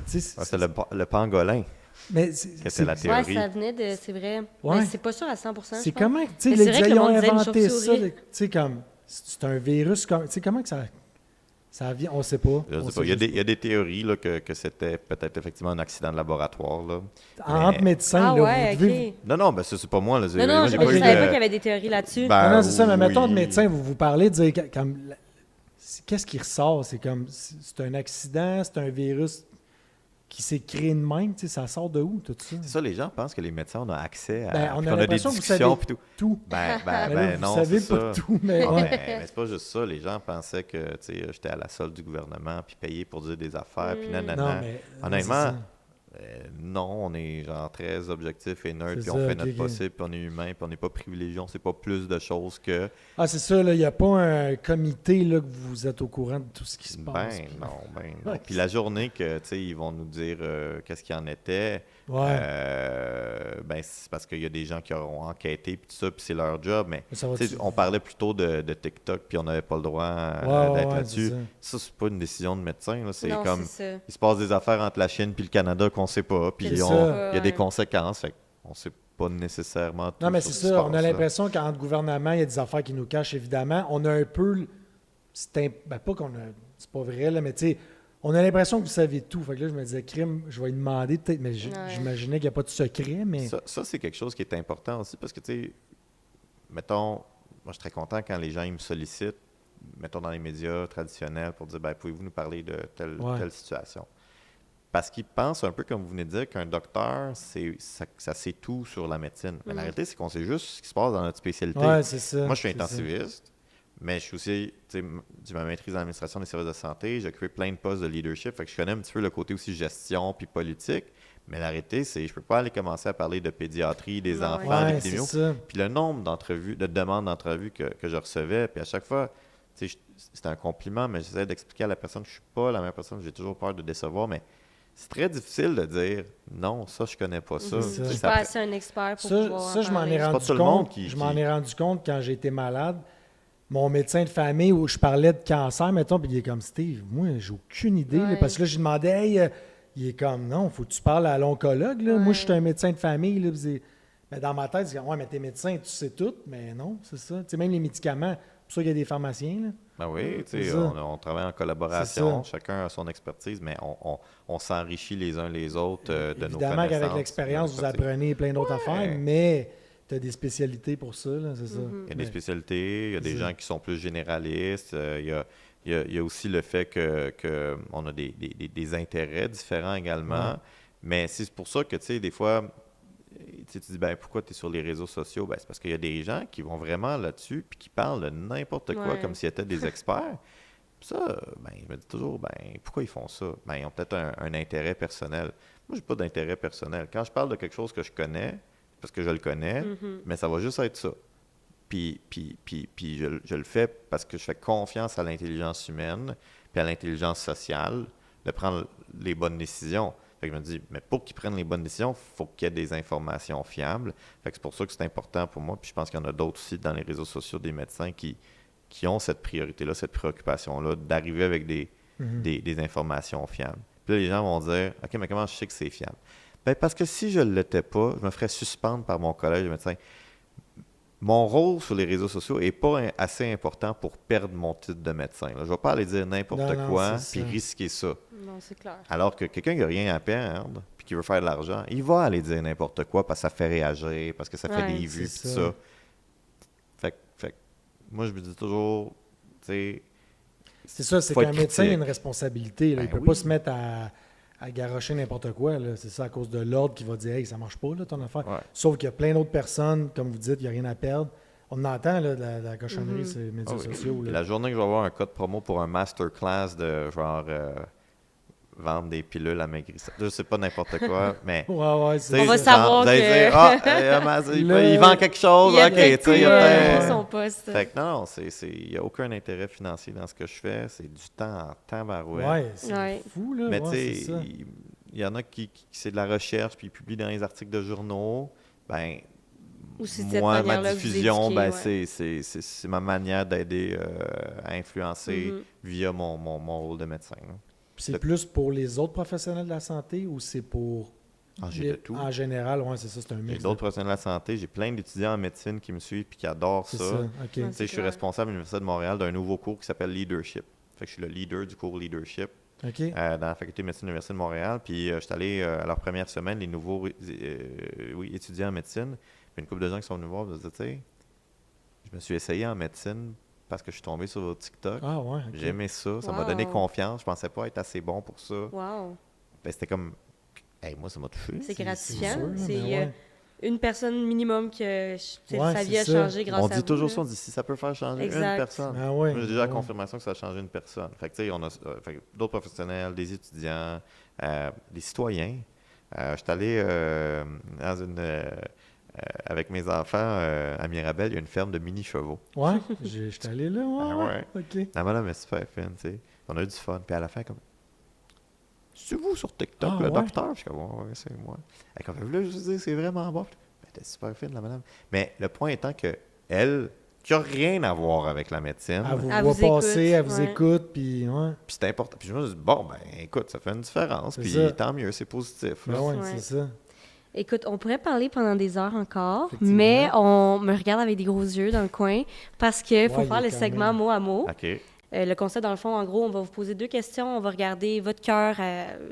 le pangolin. Mais c'est la théorie. Oui, ça venait de... C'est vrai. Ouais. Mais c'est pas sûr à 100%, c'est comment... Tu sais, ils ont inventé ça. Tu sais, comme... C'est un virus... Tu sais, comment que ça vient? On ne sait pas. Il y a des théories là, que c'était peut-être effectivement un accident de laboratoire. Là. Entre médecins, là, vous devez... Non, ben ça, c'est pas moi. Là. Non, je ne savais pas qu'il y avait des théories là-dessus. Non, c'est ça, mais mettons, de médecins, vous parlez de dire... Comme, qu'est-ce qui ressort? C'est comme... C'est un accident, c'est un virus... qui s'est créé de même, ça sort de où, tout ça? C'est ça, les gens pensent que les médecins, on a accès à... on a des discussions et tout. Ben non, c'est ça. Vous savez pas tout, mais... mais c'est pas juste ça. Les gens pensaient que, j'étais à la solde du gouvernement, puis payé pour dire des affaires, puis nanana. Non, mais... Honnêtement, Non, on est genre très objectif et neutre, puis C'est on ça, fait ok, notre ok. possible, puis on est humain, puis on n'est pas privilégié, on sait pas plus de choses que... Ah, c'est ça, là, il n'y a pas un comité là, que vous êtes au courant de tout ce qui se passe. Ben puis- non. Ouais. Puis la journée que, tu sais, ils vont nous dire qu'est-ce qu'il en était, Ouais. ben c'est parce qu'il y a des gens qui auront enquêté, puis tout ça, puis c'est leur job, mais Ça va tu sais, on parlait plutôt de TikTok, puis on n'avait pas le droit d'être là-dessus. c'est ça. Ça, c'est pas une décision de médecin, là, c'est Non, comme... c'est ça. Il se passe des affaires entre la Chine puis le Canada qu'on sait pas, puis C'est il ça. y a des Ouais. conséquences, fait qu'on sait pas nécessairement tout Non, mais sur c'est ce qui se ça. On a passe, là. l'impression qu'entre gouvernement, il y a des affaires qui nous cachent, évidemment. On a un peu. Ben, pas qu'on a. C'est pas vrai, là, mais tu sais, on a l'impression que vous savez tout. Fait que là, je me disais, crime, je vais lui demander peut-être, mais j'imaginais qu'il n'y a pas de secret, mais. Ça, c'est quelque chose qui est important aussi parce que, tu sais, mettons, moi, je suis très content quand les gens ils me sollicitent, mettons dans les médias traditionnels, pour dire, ben, pouvez-vous nous parler de telle situation? Parce qu'ils pensent un peu comme vous venez de dire qu'un docteur, ça sait tout sur la médecine. Mais la réalité, c'est qu'on sait juste ce qui se passe dans notre spécialité. Ouais, c'est ça. Moi, je suis c'est ça. intensiviste, mais je suis aussi, tu sais, j'ai ma maîtrise en administration des services de santé, j'ai occupé plein de postes de leadership, fait que je connais un petit peu le côté aussi gestion puis politique. Mais la réalité, c'est je peux pas aller commencer à parler de pédiatrie, des Ouais. enfants, Ouais, c'est d'épidémio. ça. Puis le nombre d'entrevues, de demandes d'entrevues que je recevais, puis à chaque fois, tu sais, c'était un compliment, mais j'essayais d'expliquer à la personne que je suis pas la même personne, j'ai toujours peur de décevoir, mais c'est très difficile de dire non, ça, je connais pas ça. Mhm. Tu sais, Je suis ça pas prend- assez un expert pour Ça, pouvoir en ça, je m'en ai parler. pas rendu tout le monde compte. qui- Je m'en qui- ai rendu compte quand j'ai été malade. Mon médecin de famille, où je parlais de cancer, mettons, puis il est comme Steve, moi, j'ai aucune idée. Là, Ouais. parce que là, j'ai demandé, hey, il est comme, non, faut que tu parles à l'oncologue. Là. Moi, Ouais. je suis un médecin de famille. Là, mais dans ma tête, c'est comme, ouais, mais t'es médecin, tu sais tout. Mais non, c'est ça. Tu sais, même les médicaments, c'est pour ça qu'il y a des pharmaciens. Là. Ben oui, tu C'est sais, ça. on travaille en collaboration, chacun a son expertise, mais on s'enrichit les uns les autres de nos Évidemment connaissances. qu'avec l'expérience, de vous notre expertise. apprenez plein d'autres affaires, mais tu as des spécialités pour ça, là, c'est ça. Il y a des Mais- spécialités, il y a des C'est ça. gens qui sont plus généralistes, il y a aussi le fait que on a des intérêts différents également. Ouais. Mais c'est pour ça que, tu sais, des fois, tu sais, tu dis, ben, pourquoi tu es sur les réseaux sociaux? Ben, c'est parce qu'il y a des gens qui vont vraiment là-dessus puis qui parlent de n'importe quoi Ouais. comme s'ils étaient des experts. Puis ça, ben, je me dis toujours, ben, pourquoi ils font ça? Ben, ils ont peut-être un intérêt personnel. Moi, j'ai pas d'intérêt personnel. Quand je parle de quelque chose que je connais, parce que je le connais, mais ça va juste être ça. Puis je le fais parce que je fais confiance à l'intelligence humaine puis à l'intelligence sociale de prendre les bonnes décisions. Fait que je me dis, mais pour qu'ils prennent les bonnes décisions, il faut qu'il y ait des informations fiables. Fait que c'est pour ça que c'est important pour moi. Puis je pense qu'il y en a d'autres aussi dans les réseaux sociaux, des médecins qui ont cette priorité-là, cette préoccupation-là, d'arriver avec des informations fiables. Puis là, les gens vont dire, OK, mais comment je sais que c'est fiable? Ben, parce que si je ne l'étais pas, je me ferais suspendre par mon collège de médecins. Mon rôle sur les réseaux sociaux n'est pas assez important pour perdre mon titre de médecin. Là. Je ne vais pas aller dire n'importe Non, quoi c'est puis ça. risquer ça. Non, c'est clair. Alors que quelqu'un qui n'a rien à perdre puis qui veut faire de l'argent, il va aller dire n'importe quoi parce que ça fait réagir, parce que ça fait Ouais, des vues, c'est puis ça. ça. Fait que moi, je me dis toujours, tu sais, C'est ça, c'est faut qu'un être médecin a critique. une responsabilité. Là. Ben Il ne peut oui. pas se mettre à garrocher n'importe quoi. Là. C'est ça à cause de l'ordre qui va dire hey, ça marche pas là, ton affaire. Ouais. Sauf qu'il y a plein d'autres personnes, comme vous dites, il n'y a rien à perdre. On entend là, de la cochonnerie sur les médias Ah oui. sociaux. Puis Là. la journée que je vais avoir un code promo pour un masterclass de genre vendre des pilules amaigrissant, je sais pas n'importe quoi, mais Ouais, tu sais, On va genre, savoir vous allez que- dire, il vend quelque chose, Il y a ok, peut-être tu sais, il y a peut-être- son poste. Fait que non, il n'y a aucun intérêt financier dans ce que je fais, c'est du temps en tabarouette. Ouais, c'est Ouais. fou. Là. Mais Ouais, tu c'est sais, ça. il y en a qui c'est de la recherche, puis ils publient dans les articles de journaux, ben Ou c'est de cette moi, ma manière-là que vous diffusion, éduquez, ben, ouais. c'est ma manière d'aider à influencer Mhm. via mon rôle de médecin. là. Puis c'est plus pour les autres professionnels de la santé ou c'est pour. Ah, j'ai de tout. En général, ouais, c'est ça, c'est un J'ai mix. d'autres professionnels de la santé, j'ai plein d'étudiants en médecine qui me suivent et qui adorent C'est ça. ça, OK. Tu sais, C'est je suis clair. responsable à l'Université de Montréal d'un nouveau cours qui s'appelle Leadership. Fait que je suis le leader du cours Leadership OK. dans la faculté de médecine de l'Université de Montréal. Puis je suis allé à leur première semaine, les nouveaux étudiants en médecine. Puis une couple de gens qui sont venus me voir, me disaient, tu sais, je me suis essayé en médecine parce que je suis tombé sur votre TikTok. Ah, ouais. OK. J'ai aimé ça, ça m'a Wow. donné confiance. Je pensais pas être assez bon pour ça. Wow. Ben, c'était comme, hey, moi, ça m'a touché. C'est sûr, gratifiant. mais C'est ouais. une personne minimum que Ouais, sa vie c'est a ça. changé grâce à On vous. dit toujours là. ça, on dit si ça peut faire changer Exact. une personne. Ah ouais, Moi, j'ai déjà la ouais. confirmation que ça a changé une personne. Fait que, tu sais, on a fait que d'autres professionnels, des étudiants, des citoyens. Je suis allé avec mes enfants à Mirabel, il y a une ferme de mini-chevaux. Ouais, j'étais allé là, ouais. OK. La madame est super fine, tu sais. On a eu du fun. Puis à la fin, comme, c'est vous sur TikTok, le docteur? Je suis comme, ouais, c'est moi. Elle comme, là, je vous dis, c'est vraiment bon. Elle était super fine, la madame. Mais le point étant que elle, qui n'a rien à voir avec la médecine. Elle vous voit passer, elle vous écoute, puis ouais. Puis c'est important. Puis je me dis, bon, ben écoute, ça fait une différence. Puis tant mieux, c'est positif. Ben ouais, c'est ça. Écoute, on pourrait parler pendant des heures encore, mais on me regarde avec des gros yeux dans le coin parce qu'il faut faire le segment mot à mot. OK. Le concept, dans le fond, en gros, on va vous poser 2 questions. On va regarder votre cœur,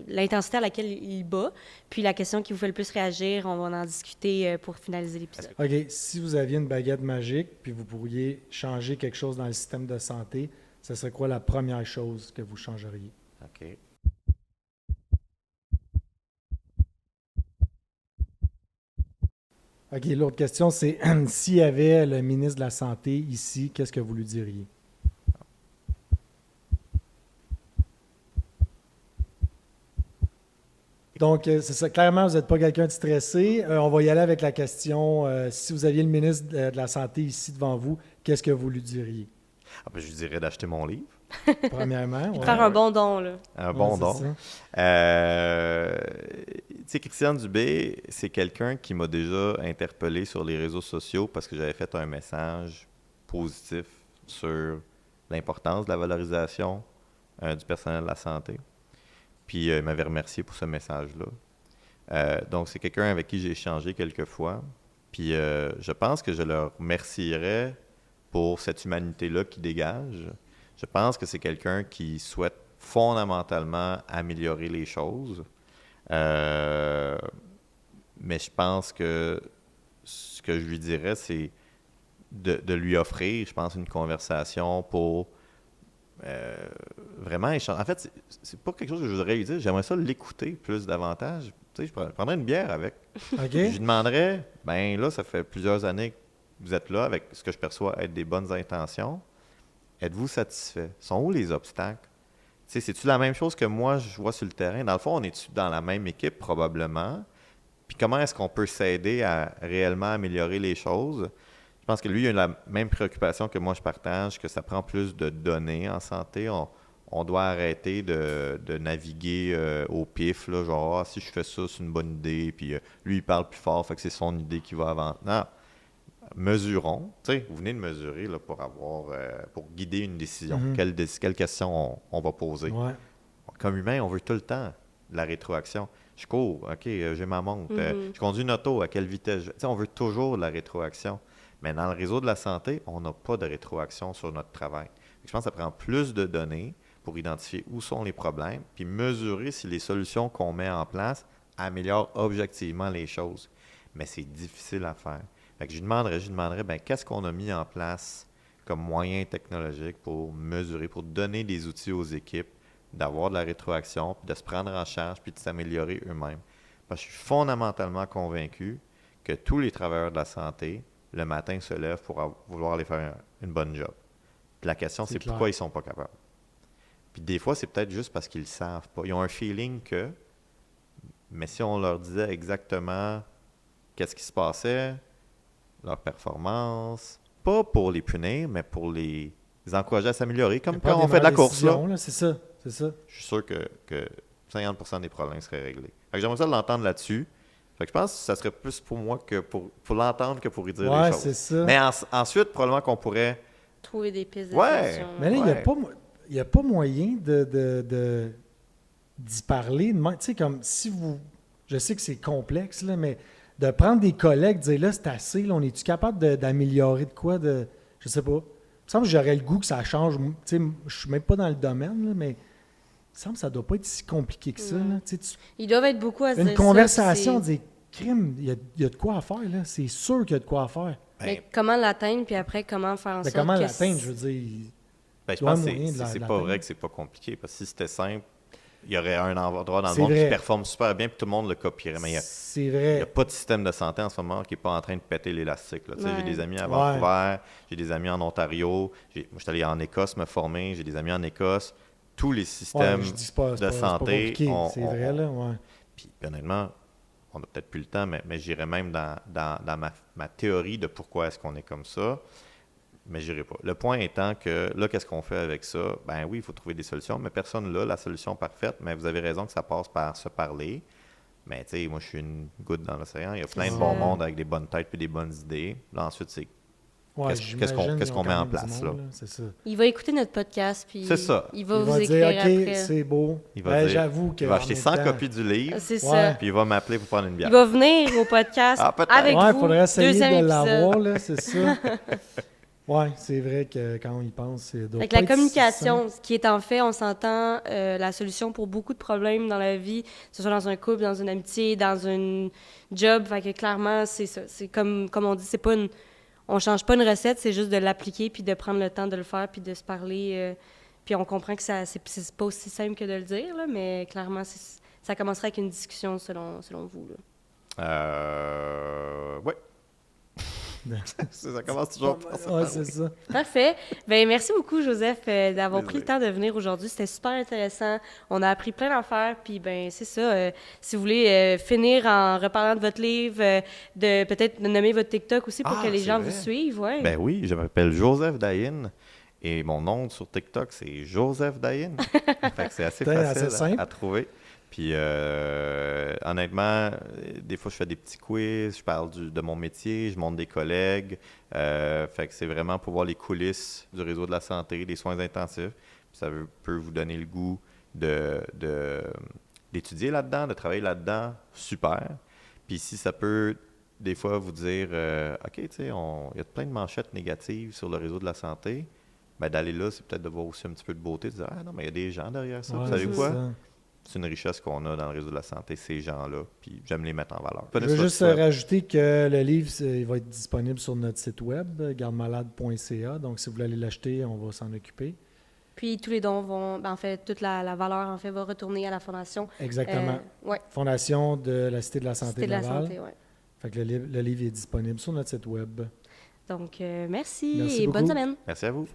l'intensité à laquelle il bat, puis la question qui vous fait le plus réagir, on va en discuter pour finaliser l'épisode. OK. Si vous aviez une baguette magique, puis vous pourriez changer quelque chose dans le système de santé, ce serait quoi la première chose que vous changeriez? OK. OK, l'autre question, c'est s'il y avait le ministre de la Santé ici, qu'est-ce que vous lui diriez? Donc, c'est ça. Clairement, vous n'êtes pas quelqu'un de stressé. On va y aller avec la question, si vous aviez le ministre de la Santé ici devant vous, qu'est-ce que vous lui diriez? Ah ben, je lui dirais d'acheter mon livre. Premièrement. De faire un bon don, là. Un bon don. Tu sais, Christiane Dubé, c'est quelqu'un qui m'a déjà interpellé sur les réseaux sociaux parce que j'avais fait un message positif sur l'importance de la valorisation du personnel de la santé. Puis il m'avait remercié pour ce message-là. Donc, c'est quelqu'un avec qui j'ai échangé quelques fois. Puis je pense que je le remercierais pour cette humanité-là qu'il dégage. Je pense que c'est quelqu'un qui souhaite fondamentalement améliorer les choses. Mais je pense que ce que je lui dirais, c'est de lui offrir, je pense, une conversation pour vraiment échanger. En fait, c'est pas quelque chose que je voudrais lui dire. J'aimerais ça l'écouter plus davantage. Tu sais, je prendrais une bière avec. Okay. Je lui demanderais, ben là, ça fait plusieurs années que vous êtes là avec ce que je perçois être des bonnes intentions. Êtes-vous satisfait? Sont où les obstacles? Tu sais, c'est-tu la même chose que moi, je vois sur le terrain? Dans le fond, on est-tu dans la même équipe, probablement? Puis comment est-ce qu'on peut s'aider à réellement améliorer les choses? Je pense que lui, il a la même préoccupation que moi, je partage, que ça prend plus de données en santé. On doit arrêter de naviguer au pif, là, genre, si je fais ça, c'est une bonne idée, puis lui, il parle plus fort, fait que c'est son idée qui va avant. Non, mesurons. Tu sais, vous venez de mesurer là, pour guider une décision. Mm-hmm. Quelle question on va poser? Ouais. Comme humain, on veut tout le temps la rétroaction. Je cours, OK, j'ai ma montre. Je conduis une auto, à quelle vitesse? Tu sais, on veut toujours de la rétroaction. Mais dans le réseau de la santé, on n'a pas de rétroaction sur notre travail. Je pense que ça prend plus de données pour identifier où sont les problèmes, puis mesurer si les solutions qu'on met en place améliorent objectivement les choses. Mais c'est difficile à faire. Fait que je lui demanderais, ben, qu'est-ce qu'on a mis en place comme moyen technologique pour mesurer, pour donner des outils aux équipes, d'avoir de la rétroaction, puis de se prendre en charge, puis de s'améliorer eux-mêmes. Parce que je suis fondamentalement convaincu que tous les travailleurs de la santé, le matin, se lèvent pour vouloir aller faire une bonne job. Puis la question, c'est pourquoi ils ne sont pas capables. Puis des fois, c'est peut-être juste parce qu'ils ne le savent pas. Ils ont un feeling que, mais si on leur disait exactement qu'est-ce qui se passait, leur performance, pas pour les punir, mais pour les encourager à s'améliorer, comme quand on fait de la course. Là. C'est ça. Je suis sûr que 50% des problèmes seraient réglés. Fait que j'aimerais ça l'entendre là-dessus. Fait que je pense que ça serait plus pour moi que pour l'entendre que pour y dire des choses. C'est ça. Mais ensuite, probablement qu'on pourrait trouver des pistes de solutions. Mais là, il n'y a pas moyen d'y parler. Tu sais, comme si vous... Je sais que c'est complexe, là, mais de prendre des collègues, de dire là, c'est assez, là, on est-tu capable d'améliorer de quoi? Je sais pas. Il me semble que j'aurais le goût que ça change. Tu sais, je suis même pas dans le domaine, là, mais il me semble que ça doit pas être si compliqué que ça. Là. Ils doivent être beaucoup à se dire une conversation, des crimes, il y a de quoi à faire, là. C'est sûr qu'il y a de quoi à faire. Mais comment l'atteindre, puis après, comment faire en sorte comment l'atteindre, je veux dire... Ben, je pense que c'est pas vrai que c'est pas compliqué, parce que si c'était simple, il y aurait un endroit dans le monde qui performe super bien, puis tout le monde le copierait. Mais c'est vrai. Il n'y a pas de système de santé en ce moment qui n'est pas en train de péter l'élastique. Là. J'ai des amis à Vancouver, j'ai des amis en Ontario, moi je suis allé en Écosse me former, j'ai des amis en Écosse. Tous les systèmes de santé... C'est vrai, là, ouais. Puis honnêtement, on n'a peut-être plus le temps, mais j'irais même dans ma théorie de pourquoi est-ce qu'on est comme ça. Mais je n'irai pas. Le point étant que là, qu'est-ce qu'on fait avec ça? Ben oui, il faut trouver des solutions, mais personne n'a la solution parfaite. Mais vous avez raison que ça passe par se parler. Mais tu sais, moi, je suis une goutte dans l'océan. Il y a plein de bons mondes avec des bonnes têtes et des bonnes idées. Là, ensuite, c'est qu'est-ce qu'on met en place, là? C'est ça. Il va écouter notre podcast, puis c'est ça. Il va Il vous va écrire dire, OK, après. c'est beau. Il va dire, j'avoue que il va acheter 100 copies du livre, C'est Ouais. ça. puis il va m'appeler pour prendre une bière. Il va venir au podcast Ah, peut-être. avec Ouais, il vous. faudrait essayer Deuxième de épisode. l'avoir, là, c'est ça. Ouais, c'est vrai que quand on y pense, c'est doit Avec pas la être si communication, simple. ce qui est en fait, on s'entend, la solution pour beaucoup de problèmes dans la vie, que ce soit dans un couple, dans une amitié, dans une job. Fait que clairement, c'est ça. C'est comme on dit, c'est pas on change pas une recette, c'est juste de l'appliquer puis de prendre le temps de le faire puis de se parler. Puis on comprend que c'est pas aussi simple que de le dire, là, mais clairement, ça commencerait avec une discussion selon vous. Oui. Ça commence toujours par ça. Ouais, c'est ça. Parfait. Bien, merci beaucoup, Joseph, d'avoir pris le Plaisir. temps de venir aujourd'hui. C'était super intéressant. On a appris plein d'affaires. Puis, ben, c'est ça. Si vous voulez finir en reparlant de votre livre, de peut-être nommer votre TikTok aussi pour que les c'est gens vrai. vous suivent. Ouais. Ben oui, je m'appelle Joseph Dayin et mon nom sur TikTok, c'est Joseph Dayin. Fait que c'est assez Putain, facile assez simple. à trouver. Puis honnêtement, des fois, je fais des petits quiz, je parle de mon métier, je montre des collègues. Fait que c'est vraiment pour voir les coulisses du réseau de la santé, des soins intensifs. Puis ça peut vous donner le goût d'étudier là-dedans, de travailler là-dedans. Super. Puis si ça peut des fois vous dire OK, tu sais, il y a plein de manchettes négatives sur le réseau de la santé, ben d'aller là, c'est peut-être de voir aussi un petit peu de beauté, de dire ah non, mais il y a des gens derrière ça. Ouais, Vous savez c'est quoi? ça. C'est une richesse qu'on a dans le réseau de la santé, ces gens-là, puis j'aime les mettre en valeur. Je veux juste rajouter que le livre il va être disponible sur notre site web, gardemalade.ca. Donc, si vous voulez aller l'acheter, on va s'en occuper. Puis, tous les dons vont... Ben, en fait, toute la valeur, en fait, va retourner à la Fondation. Exactement. Ouais. Fondation de la Cité de la Santé C'était de de la Laval. santé, ouais. Fait que le livre est disponible sur notre site web. Donc, merci Merci et bonne beaucoup. semaine. Merci à vous.